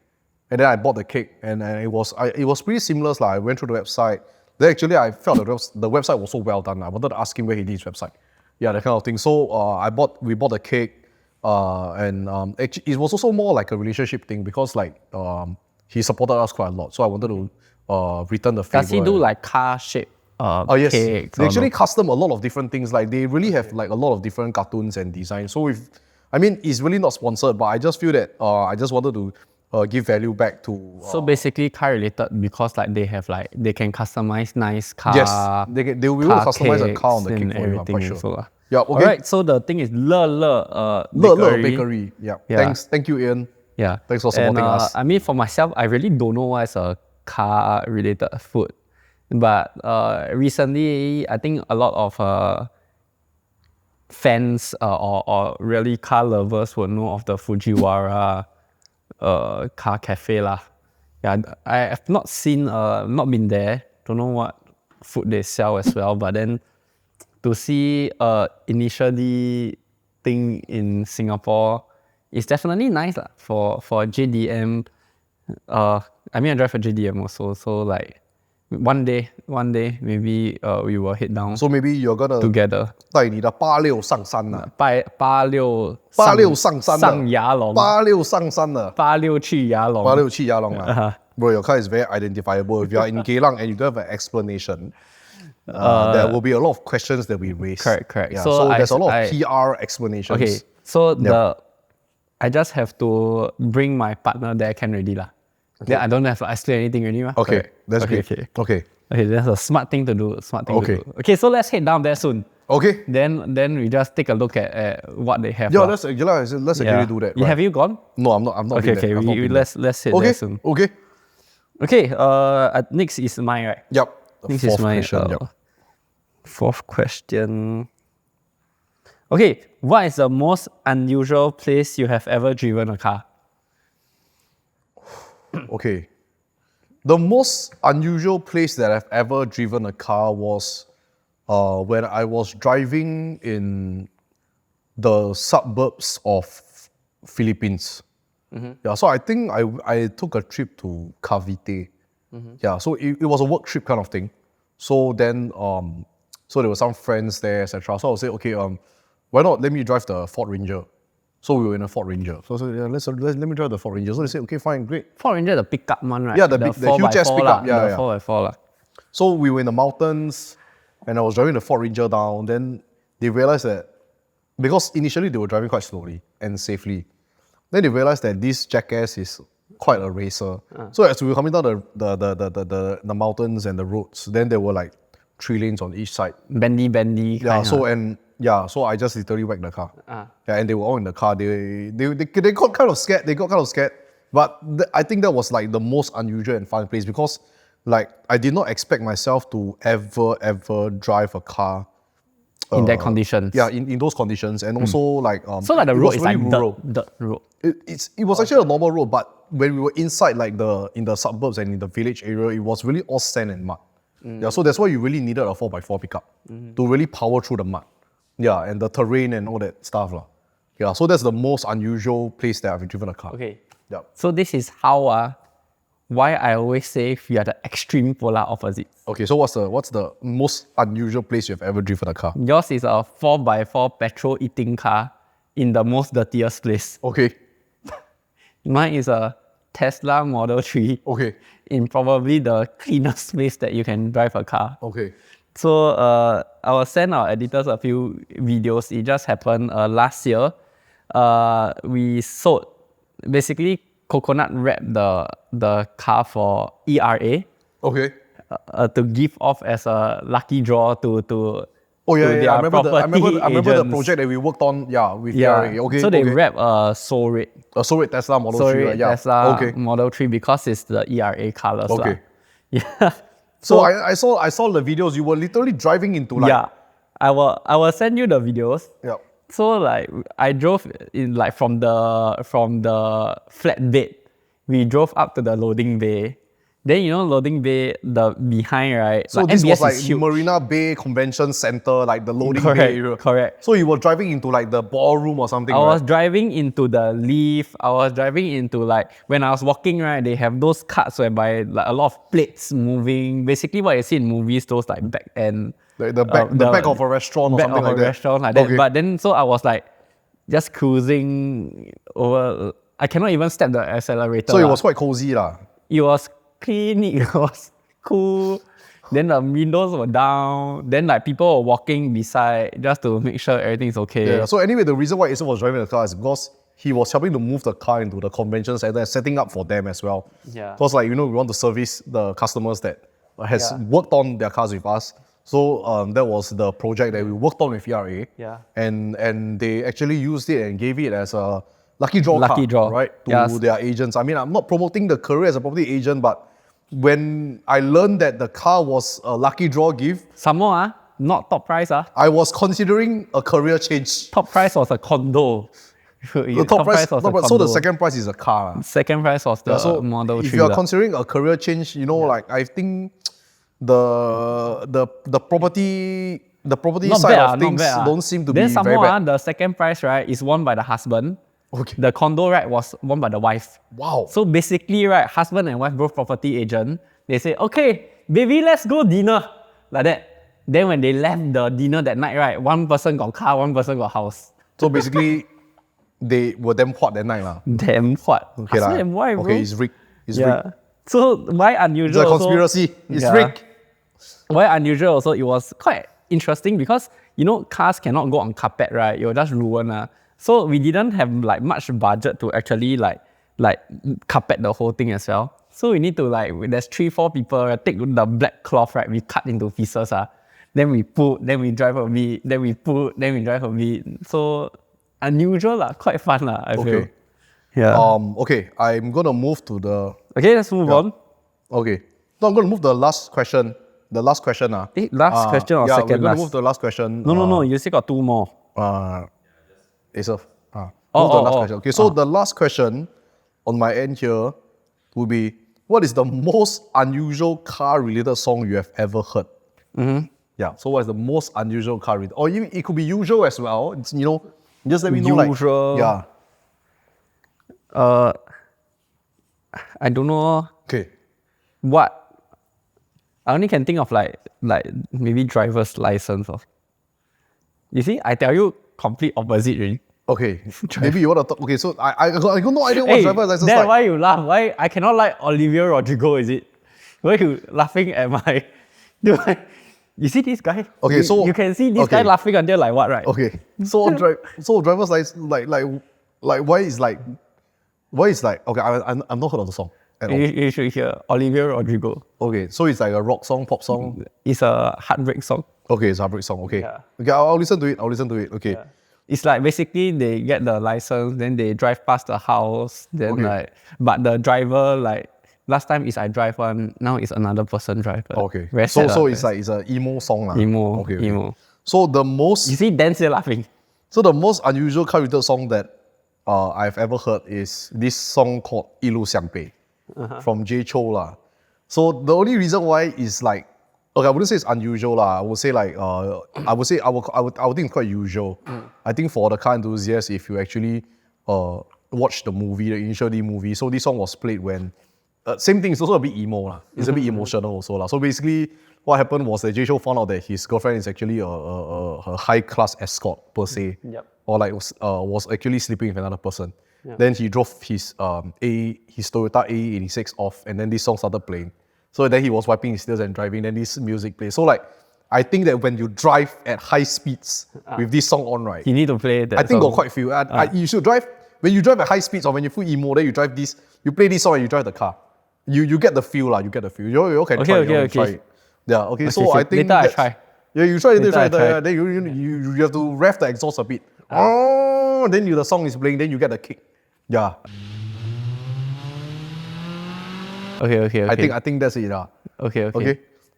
and then I bought the cake, and it was pretty seamless. I went through the website. Then actually, I felt the website was so well done. I wanted to ask him where he did his website. Yeah, that kind of thing. So we bought the cake, and actually, it was also more like a relationship thing because he supported us quite a lot. So I wanted to return the favor. Does he do like car shape? Yes, cakes they actually custom a lot of different things. Like they really have like a lot of different cartoons and designs. So it's really not sponsored, but I just feel that I just wanted to give value back to. So basically car related because they have they can customize nice car. Yes, they will be able to customize a car on the cake for you, I'm quite sure. So, yeah, okay. Alright, so the thing is Le Bakery. Yeah. Thank you, Ian. Yeah. Thanks for supporting us. I mean, for myself, I really don't know what's a car related food. But recently, I think a lot of fans or really car lovers would know of the Fujiwara car cafe lah. Yeah, I have not been there. Don't know what food they sell as well. But then to see initially thing in Singapore is definitely nice lah for JDM. I mean, I drive a JDM also, so one day maybe we will head down. So maybe you're gonna together 带你的86上山了。86上山了。上牙龙。86上山了。86去牙龙。86去牙龙了。Bro, your car is very identifiable. If you are in Geylang and you don't have an explanation, there will be a lot of questions that we raise. Correct. Yeah, so there's a lot of PR explanations. Okay, so I just have to bring my partner there can already lah. Okay. Then I don't have to explain anything already. Okay, that's great. Okay, that's a smart thing to do. To do. Okay, so let's head down there soon. Okay. Then we just take a look at what they have. Yeah, let's actually do that. Right? Have you gone? No, I'm not. Okay, let's head there soon. Okay, next is mine, right? Yep. Next is mine. Fourth question. Okay, what is the most unusual place you have ever driven a car? Okay. The most unusual place that I've ever driven a car was when I was driving in the suburbs of Philippines. Mm-hmm. Yeah, so I think I took a trip to Cavite. Mm-hmm. Yeah, so it was a work trip kind of thing. So then, so there were some friends there, etc. So I was say, okay, why not let me drive the Ford Ranger? So we were in a Ford Ranger. So I said, yeah, let me drive the Ford Ranger. So they said, okay, fine, great. Ford Ranger, the pickup one, right? Yeah, the huge ass pickup. Yeah, the 4x4 So we were in the mountains, and I was driving the Ford Ranger down. Then they realized that, because initially they were driving quite slowly and safely, then they realized that this jackass is quite a racer. So as we were coming down the mountains and the roads, then there were like 3 lanes on each side. Bendy. Yeah, so I just literally whacked the car. Yeah, and they were all in the car. They got kind of scared. But I think that was like the most unusual and fun place because like I did not expect myself to ever drive a car in that conditions. Yeah, in those conditions, and also like so like the road is really like rural. Dirt road. It was actually a normal road, but when we were inside like in the suburbs and in the village area, it was really all sand and mud. Yeah, so that's why you really needed a 4x4 pickup to really power through the mud. Yeah, and the terrain and all that stuff lah. Yeah, so that's the most unusual place that I've driven a car. Okay. Yeah. So this is how why I always say we are the extreme polar opposites. Okay, so what's the most unusual place you've ever driven a car? Yours is a 4x4 petrol eating car in the most dirtiest place. Okay. Mine is a Tesla Model 3. Okay. In probably the cleanest place that you can drive a car. Okay. So I will send our editors a few videos. It just happened last year. We sold, basically Coconut wrapped the car for ERA Okay. to give off as a lucky draw to Oh yeah, to yeah. their I remember the agents. project that we worked on. Yeah, with Yeah. ERA. Okay. So they okay. wrap a Soul Red. So with Tesla Model 3, Sorry, right? Yeah. Tesla Okay. Model 3 because it's the ERA colors. Okay. Yeah. So I saw the videos. You were literally driving into like. Yeah. I will send you the videos. Yeah. So like I drove in like from the flatbed, we drove up to the loading bay. Then loading bay, the behind, right? So like this MBS was like is huge. Marina Bay Convention Center, like the loading Correct, bay area. correct. So you were driving into like the ballroom or something, I was right? driving into the lift. I was driving into like when I was walking, right? They have those carts whereby like a lot of plates moving. Basically, what you see in movies, those like back end. The back of a restaurant or back something of like a that. restaurant like that. Okay. But then so I was like just cruising over. I cannot even step the accelerator. So it was quite cozy lah. It was clean. It was cool. Then the windows were down. Then like people were walking beside just to make sure everything's okay. Yeah. So anyway, the reason why Asa was driving the car is because he was helping to move the car into the convention center and setting up for them as well. Yeah. Because like we want to service the customers that has Yeah. worked on their cars with us. So that was the project that we worked on with ERA. Yeah. And they actually used it and gave it as a lucky draw Lucky card, draw. right? To Yes. their agents. I mean, I'm not promoting the career as a property agent, but when I learned that the car was a lucky draw gift, Some more, not top price. I was considering a career change. Top price was a condo. The top price, was a so the condo. second price is a car. Second price was the So Model 3. if you are considering a career change, like I think the property not side bad, of things not bad. don't seem to then be some very more, bad. the second prize, right, is won by the husband. Okay. The condo, right, was won by the wife. Wow. So basically, right, husband and wife both property agent. They say, okay, baby, let's go dinner. Like that. Then when they left the dinner that night, right, one person got car, one person got house. So basically, they were damn hot that night lah. Damn what? Okay lah. Husband and wife, bro. Okay, it's rigged. It's rigged. So why unusual? It's a also- conspiracy. It's Yeah. rigged. Why unusual also, it was quite interesting because, cars cannot go on carpet, right? It will just ruin. So we didn't have like much budget to actually like carpet the whole thing as well. So we need to there's 3-4 people, take the black cloth, right? We cut into pieces. Then we put, then we drive a bit, then we put, then we drive a bit. So unusual, quite fun, I feel. Yeah. Okay, I'm gonna move to the. Okay, let's move on. Okay, no, I'm gonna move the last question. The last question, Last question or yeah, second we're gonna last? move to the last question. No, you still got 2 more. Asa. Move Oh, to the last oh, question. Okay, so the last question on my end here would be, what is the most unusual car-related song you have ever heard? Mm-hmm. Yeah. So what is the most unusual car-related? Or even, it could be usual as well. It's, just let me know. Usual. Yeah. I don't know Okay. what. I only can think of like maybe driver's license or. You see, I tell you complete opposite really. Okay. Maybe you want to talk. Okay, so I got no idea what Hey, driver's license then like. why you laugh? Why I cannot like Olivia Rodrigo? Is it? Why you laughing at my? You see this guy? Okay, so you can see this guy laughing until like what, right? Okay. So driver's license why is okay, I'm not heard of the song at all. You should hear Olivia Rodrigo. Okay, so it's like a rock song, pop song. It's a heartbreak song. Okay, it's a heartbreak song. Okay. Yeah. Okay, I'll listen to it. Okay. Yeah. It's like basically they get the license, then they drive past the house, then Okay. but the driver last time is I drive one, now it's another person drive. Okay. Very So sad, it's like it's an emo song lah. emo. Okay. Emo. So the most You see Dan still laughing. unusual car-related song that I've ever heard is this song called 一路向北 from J Cho lah. So the only reason why is like, okay, I wouldn't say it's unusual lah. I would say I would think it's quite usual. I think for the car enthusiasts, if you actually watch the movie, the initial D movie, so this song was played when same thing. It's also a bit emo lah. It's a bit emotional also lah. So basically, what happened was that Jay Chou found out that his girlfriend is actually a high class escort per se, or like was actually sleeping with another person. Then he drove his Toyota A86 off, and then this song started playing. So then he was wiping his tears and driving. Then this music plays. So like, I think that when you drive at high speeds with this song on, right? You need to play that I think song. got quite few. You should drive when you drive at high speeds or when you feel emo, then you drive this. you play this song and you drive the car. You get the feel lah. You get the feel. You can try it. Yeah. Okay. So I think later I try. Yeah, you try it. Later I try. Then you have to rev the exhaust a bit. Oh, then the song is playing. Then you get the kick. Yeah. Okay. I think that's it lah. Okay.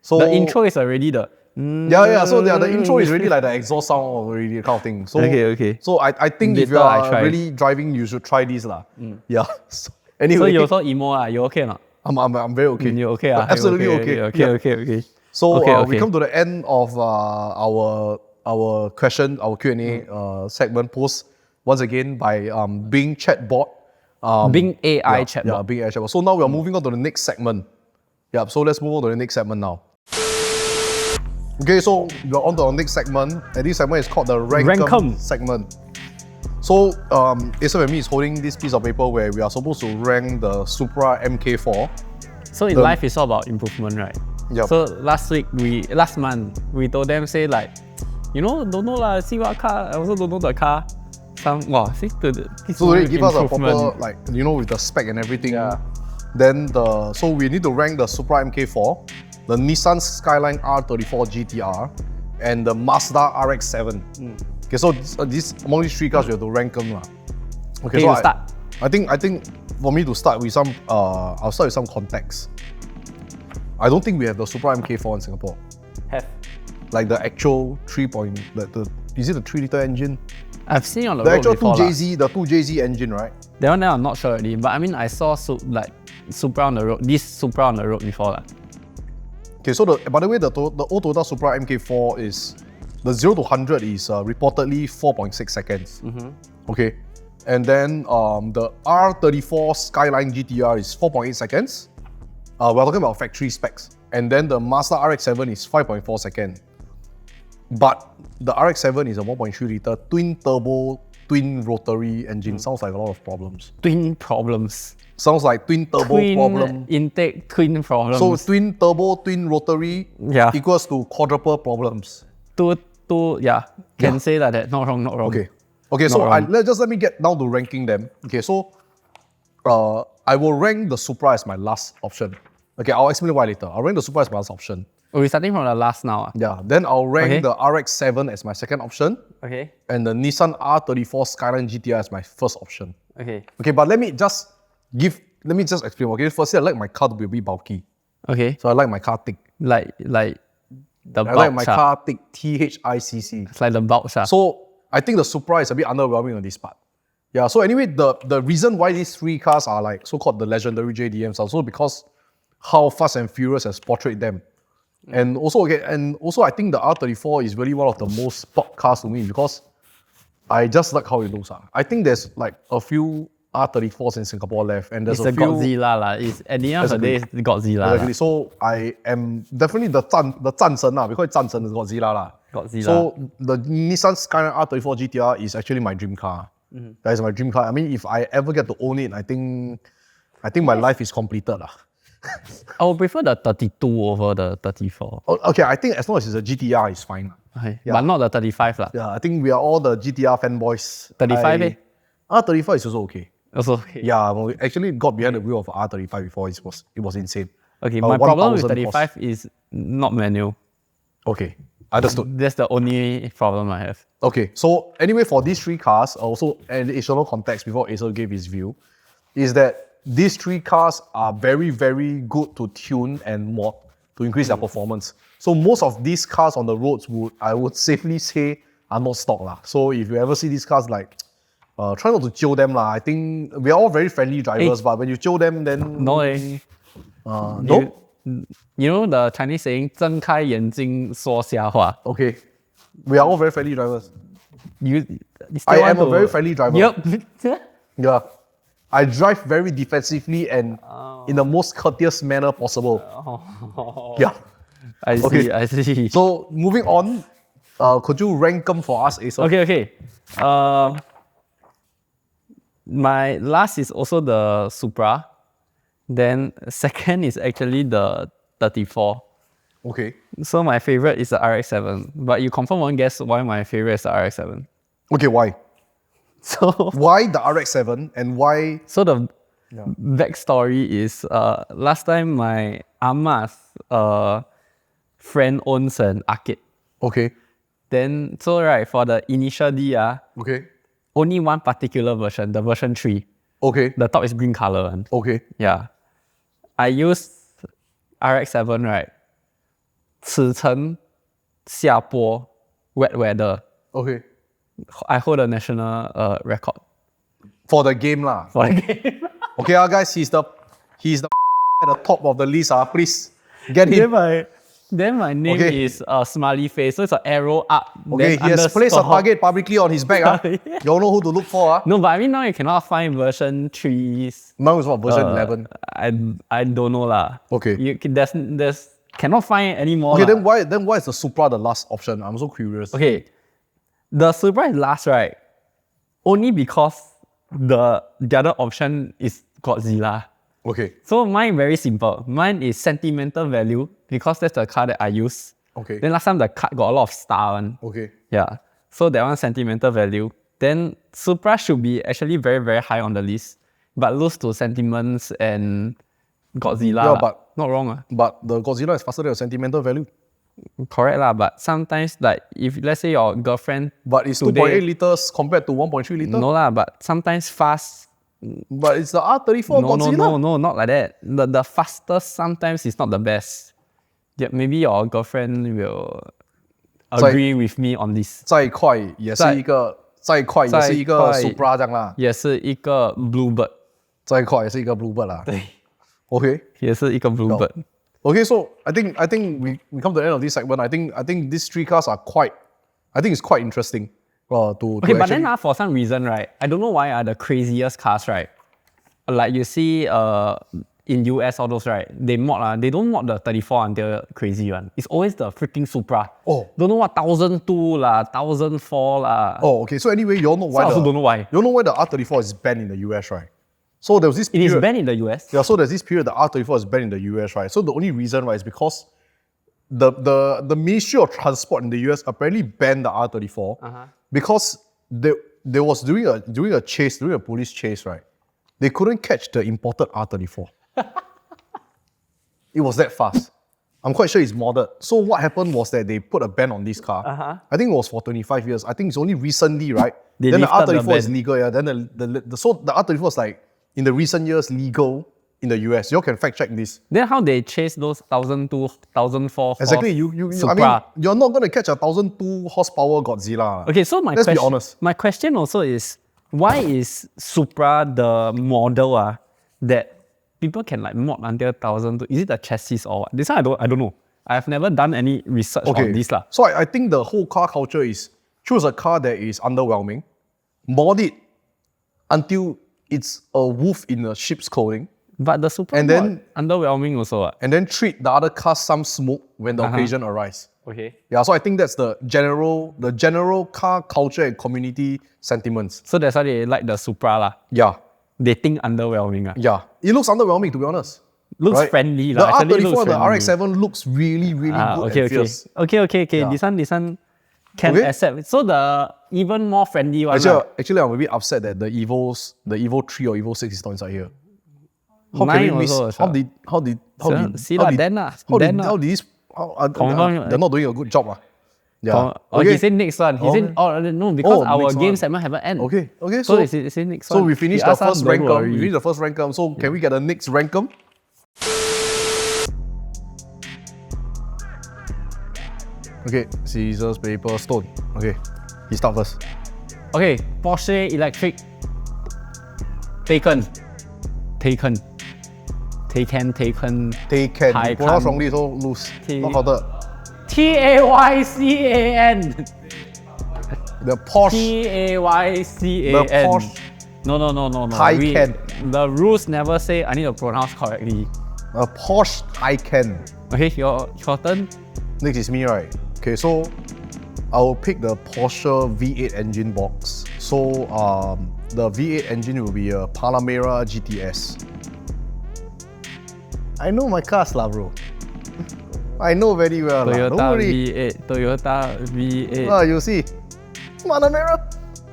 So the intro is already the. So the intro is really like the exhaust sound already kind of thing. So Okay. So I think if you are really driving, you should try this lah. Yeah. So anyway. So you also emo lah. You okay or not? I'm very okay. You okay? Absolutely okay. Okay. So we come to the end of our question, our Q&A segment post once again by Bing Chatbot. Bing AI chatbot. Yeah, Bing AI chatbot. So now we are moving on to the next segment. Yeah, so let's move on to the next segment now. Okay, so we're on to our next segment, and this segment is called the Rankum segment. So Acer and me is holding this piece of paper where we are supposed to rank the Supra Mk4. So in life, it's all about improvement, right? Yep. So last month, we told them, say like, don't know lah, see what car, I also don't know the car. So they give us a proper, like, with the spec and everything. Yeah. Then so we need to rank the Supra Mk4, the Nissan Skyline R34 GTR, and the Mazda RX-7. Okay, so among these three cars, we have to rank them. Okay, so start. I think for me to start with some, I'll start with some context. I don't think we have the Supra Mk4 in Singapore. Have. Like the actual is it the 3-liter engine? I've seen on the road actual before. The 2JZ engine, right? That one I'm not sure already, but I mean I saw Supra on the road, this Supra on the road before. Okay, so by the way, the old Toyota Supra Mk4 is, the 0 to 100 is reportedly 4.6 seconds. Okay, and then the R34 Skyline GTR is 4.8 seconds. We're talking about factory specs. And then the Mazda RX-7 is 5.4 seconds. But the RX-7 is a 1.3 liter twin turbo, twin rotary engine. Sounds like a lot of problems. Twin problems. Sounds like twin turbo problem. Intake, twin problems. So twin turbo, twin rotary equals to quadruple problems. Can say like that. Not wrong. Okay. So let me get down to ranking them. Okay, so I will rank the Supra as my last option. Okay, I'll explain why later. I'll rank the Supra as my last option. We're starting from the last now. Yeah, then I'll rank the RX-7 as my second option. Okay. And the Nissan R34 Skyline GTR as my first option. Okay, but let me just explain. Okay, firstly, I like my car to be a bit bulky. Okay. So I like my car thick. Like the bulk. I like my car thick, THICC. It's like the bulk. So I think the Supra is a bit underwhelming on this part. Yeah, so anyway, the reason why these three cars are like so-called the legendary JDMs also because how Fast and Furious has portrayed them. And also I think the R34 is really one of the most sport cars to me because I just like how it looks. I think there's like a few R34s in Singapore left, and there's it's a few. Godzilla lah. It's at the end of the day, it's Godzilla. Exactly. So I am definitely the 战神 lah. We call it 战神 is Godzilla lah. Godzilla. So the Nissan Skyline R34 GTR is actually my dream car. That is my dream car. I mean, if I ever get to own it, I think my life is completed lah. I would prefer the 32 over the 34. Okay, I think as long as it's a GTR, it's fine. Okay. Yeah. But not the 35 lah. Yeah, I think we are all the GTR fanboys. 35 R35 is also okay. Also okay. Yeah, we actually got behind the wheel of R35 before. It was insane. Okay, my problem with 35 is not manual. Okay, understood. That's the only problem I have. Okay, so anyway, for these three cars, also an additional context before Acer gave his view, is that these three cars are very, very good to tune and mod to increase their performance. So most of these cars on the roads I would safely say are not stock lah. So if you ever see these cars, like try not to chill them lah. I think we are all very friendly drivers, but when you chill them, then no. No. You know the Chinese saying 睁开眼睛说瞎话. Okay, we are all very friendly drivers. I am a very friendly driver. Yep. Yeah. I drive very defensively and in the most courteous manner possible. Yeah. I see. So moving on, could you rank them for us, Acer? Okay. My last is also the Supra. Then second is actually the 34. Okay. So my favorite is the RX-7. But you confirm won't guess why my favorite is the RX-7. Okay, why? So why the RX-7 and why? So Backstory is last time my Ama's friend owns an arcade. Okay. Then so right for the initial D Okay. only one particular version, the version 3. Okay. The top is green color one. Okay. Yeah. I use RX-7 right. 此城下坡 wet weather. Okay. I hold a national record For the game lah. for the game. Okay, guys, he's the at the top of the list. Please get him. Then my name Okay. is smiley face, so it's an arrow up. Okay, then he has placed a underscore. target publicly on his back. You all know who to look for. No, but I mean now you cannot find version 3's. Now it's what, version 11? I don't know lah. Okay. There's cannot find anymore. Okay, lah. then why is the Supra the last option? I'm so curious. Okay, the Supra is last, right? Only because the other option is Godzilla. Okay. So mine very simple. Mine is sentimental value because that's the car that I use. Okay. Then last time the car got a lot of star one. Okay. Yeah. So that one sentimental value. Then Supra should be actually very, very high on the list. But lose to sentiments and Godzilla. Yeah, lah. but- not wrong. But the Godzilla is faster than your sentimental value. Correct lah. But sometimes like if let's say your girlfriend. But it's today- 2.8 liters compared to 1.3 liters. No lah, but sometimes fast. But it's the R34 Godzilla. No, not like that. The fastest sometimes is not the best. Yeah, maybe your girlfriend will agree with me on this. 再快也是一个 Supra 这样啦。也是一个 Bluebird. 再快也是一个 Bluebird 啦。对， Okay. 也是一个 Bluebird. Okay, so I think we come to the end of this segment. I think these three cars are it's quite interesting. To Okay, but actually, then for some reason, right, I don't know why are the craziest cars, right? Like you see in US, all those, right, they don't mod the 34 until crazy one. It's always the freaking Supra. Oh. Don't know what 1002 lah, 1004 lah. Oh, okay. So anyway, you all know why I also don't know why. You all know why the R34 is banned in the US, right? So there was this It period. is banned in the US. Yeah, so there's this period the R34 is banned in the US, right? So the only reason, right, is because the Ministry of Transport in the US apparently banned the R34 because they was during a police chase, right? They couldn't catch the imported R34. It was that fast. I'm quite sure it's modded. So what happened was that they put a ban on this car. I think it was for 25 years. I think it's only recently, right? They then the lifted the R34 is ban. legal, yeah. Then so the R34 is like in the recent years legal in the US. You all can fact check this. Then how they chase those 1002, 1004 Exactly. horse I mean, Supra? you're not gonna catch a 1002 horsepower Godzilla. Okay, so Let's be honest. my question also is, why is Supra the model that people can like mod until 1002? Is it the chassis or what? This one I don't know. I've never done any research on this lah. So I think the whole car culture is choose a car that is underwhelming, mod it until it's a wolf in a sheep's clothing, But the Supra And then- underwhelming also. and then treat the other cars some smoke when the occasion arises. Okay. Yeah, so I think that's the general car culture and community sentiments. So that's why they like the Supra lah. Yeah, They think underwhelming. yeah. It looks underwhelming, to be honest. Looks Right? friendly The lah. Actually R34 looks and the friendly. RX-7 looks really, really good Okay, and fierce. okay. Yeah. This one can Okay. accept. So the even more friendly one. Actually, I'm a bit upset that the Evo 3 or Evo 6 is not inside here. How Mine can we miss? also, How sure. did See lah, then lah. how did this? Confirm- They're not doing a good job. Yeah. He said next one. He said, no, because our next game one. segment haven't end. Okay. So he said next one. So we finished He the asked us, first don't rankum. worry. We finished the first rankum. So can we get the next rankum? Okay, scissors, paper, stone. Okay, he start first. Okay, Porsche Electric. Taken. They can. Taycan. You pronounce wrongly, so lose. Not counted. Taycan. The Porsche. Taycan. The Porsche. No. Taycan. The rules never say I need to pronounce correctly. A Porsche Taycan. Okay, your turn. Next is me, right? Okay, so I'll pick the Porsche V8 engine box. So the V8 engine will be a Panamera GTS. I know my cars lah, bro. I know very well lah. Don't Toyota worry. V8. You see, Panamera.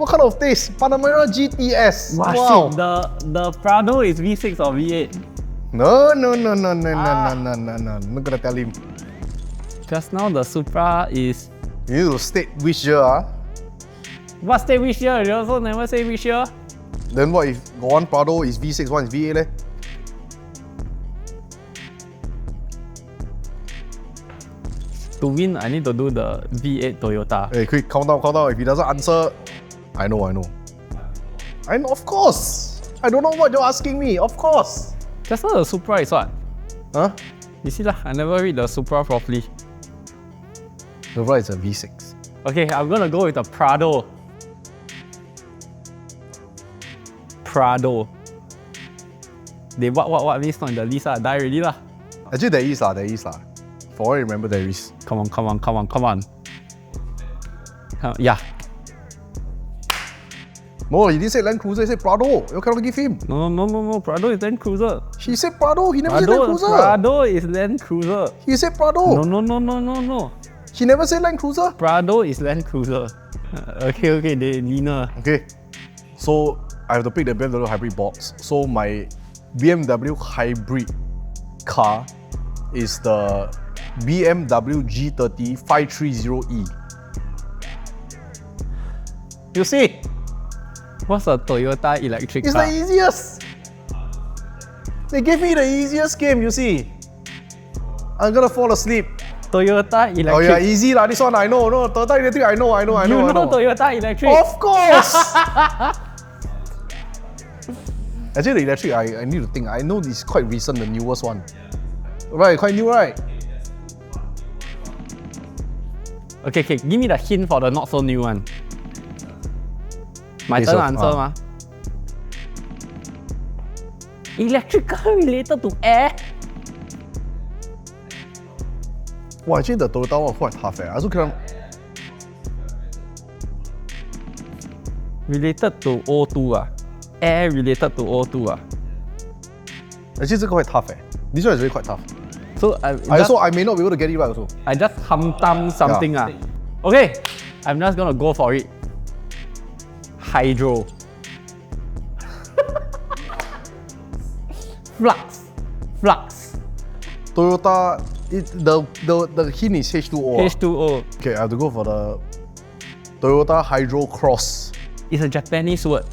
What kind of taste? Panamera GTS. Wow. Wow. Shit, the Prado is V6 or V8? No. I'm not gonna tell him. Just now the Supra is... You need to state which year, ah. What state which year? You also never say which year? Then what if one Prado is V6, one is V8 leh? To win, I need to do the V8 Toyota. Hey, quick, count down. If he doesn't answer, I know. And of course. I don't know what you're asking me. Of course. Just now the Supra is what? Huh? You see lah, I never read the Supra properly. The right is a V6. Okay, I'm gonna go with the Prado. Prado. They what means not in the list lah, die already lah. Actually, there is lah. For what I remember, there is. Come on. Yeah. No, he didn't say Land Cruiser, he said Prado. You cannot give him. No, Prado is Land Cruiser. He said Prado, he never said Land Cruiser. Prado is Land Cruiser. He said Prado. No. He never said Land Cruiser. Prado is Land Cruiser. Okay, they leaner. Okay, so I have to pick the BMW hybrid box. So my BMW hybrid car is the BMW G30 530E. You see? What's a Toyota electric It's car? the easiest. They gave me the easiest game, you see. I'm gonna fall asleep. Toyota electric. Oh yeah, easy lah. This one I know. No, Toyota electric I know. You know Toyota electric? Of course. Actually, the electric I need to think. I know this is quite recent, the newest one. Right, quite new, right? Okay, give me the hint for the not so new one. My turn answer ma. Electric car related to air? Wow, actually the Toyota one was quite tough. I also can't. Related to O2 ah. Air related to O2 ah. Actually, it's quite tough. This one is really quite tough. So I may not be able to get it right also. I just hum something ah. Okay, I'm just gonna go for it. Hydro. Flux. Toyota, the hint is H2O. H2O. Okay, I have to go for the Toyota Hydro Cross. It's a Japanese word.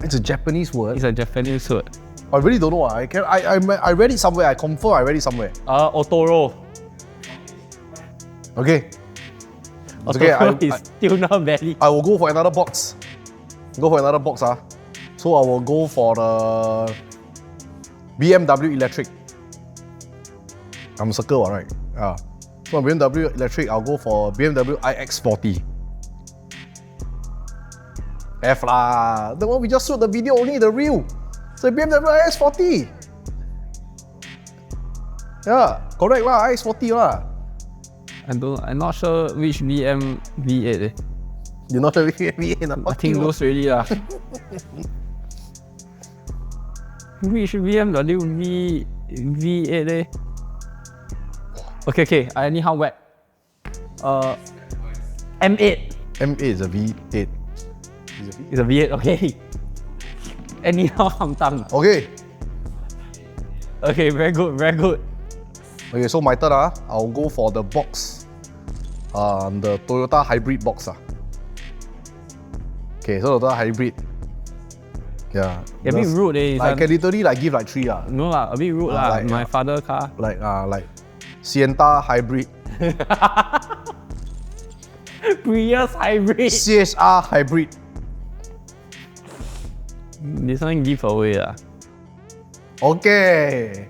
It's a Japanese word. It's a Japanese word. I really don't know. I read it somewhere. I confirm I read it somewhere. Otoro. Okay. Otoro is still not valid. I will go for another box. So I will go for the BMW electric. I'm circle, right? So BMW electric, I'll go for BMW iX40. F lah. The one we just showed the video, only the real. So BMW iX40. Yeah, correct lah, iX40 lah. I'm not sure which VM V8 eh. You're not sure which V8? I think those really lah. Which BMW V8 eh? Okay, I anyhow whack. M8. M8 is a V8. It's a V8, okay. Anyhow hamtang. Okay. Okay, very good. Okay, so my turn I'll go for the box. The Toyota hybrid box Okay, so Toyota hybrid. Yeah. A bit rude eh. I can literally give 3 No lah, a bit rude lah. like, my father car. Like Sienta hybrid. Prius hybrid. CSR hybrid. This one give away lah. Okay.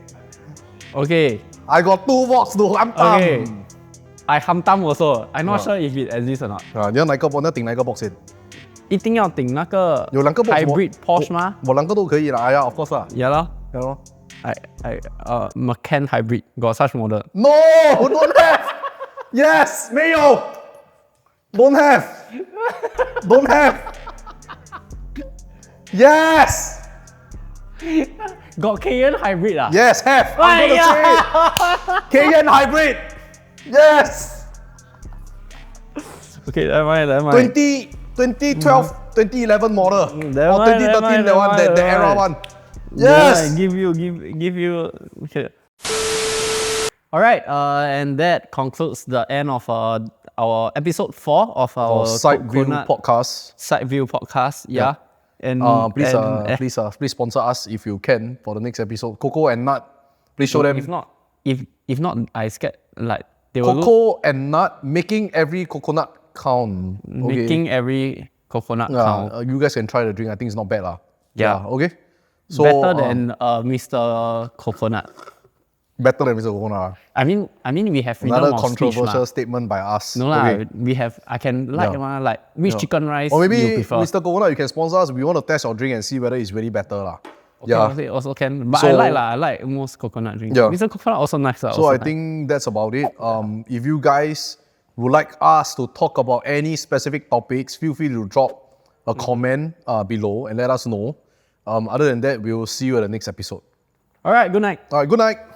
I got 2 box to hamtam. Okay. I hamtam also. I'm not sure if it exists or not. 你要哪个 box？ 你要顶哪个 box 先？一定要顶那个有2个 box hybrid Porsche 吗？我2个都可以啦。哎呀 ，of course 啦。呀咯。呀咯。Macan hybrid got such model. No, don't have. Yes, 没有。Don't have. Yes. Got Cayenne hybrid ah? Yes, have. I'm gonna say it. Cayenne hybrid. Yes. Okay, never mind. 2012, 2011 model. That Or one, 2013, that one, the that era one. one. Yes! Yeah, give you. Okay. All right, and that concludes the end of our episode 4 of our Side View Coconut podcast. Side View podcast. Yeah. And Please sponsor us if you can for the next episode. Coco and Nut. Please show them. If not, I scared like they will Coco and Nut making every coconut count. Okay. making every coconut count. You guys can try the drink. I think it's not bad lah. Yeah. Okay. So Better than Mr. Coconut. better than Mr. Coconut. I mean, we have freedom Another of speech, controversial lah. statement by us. No lah, Okay. we have. I can like Yeah. like which chicken rice Or you maybe prefer. Mr. Coconut, you can sponsor us. We want to test your drink and see whether it's really better lah. Okay, also can. But So- I like most coconut drinks. Yeah. Mr. Coconut also nice. So I think that's about it. If you guys would like us to talk about any specific topics, feel free to drop a comment below and let us know. Other than that, we'll see you at the next episode. All right. Good night. All right, good night.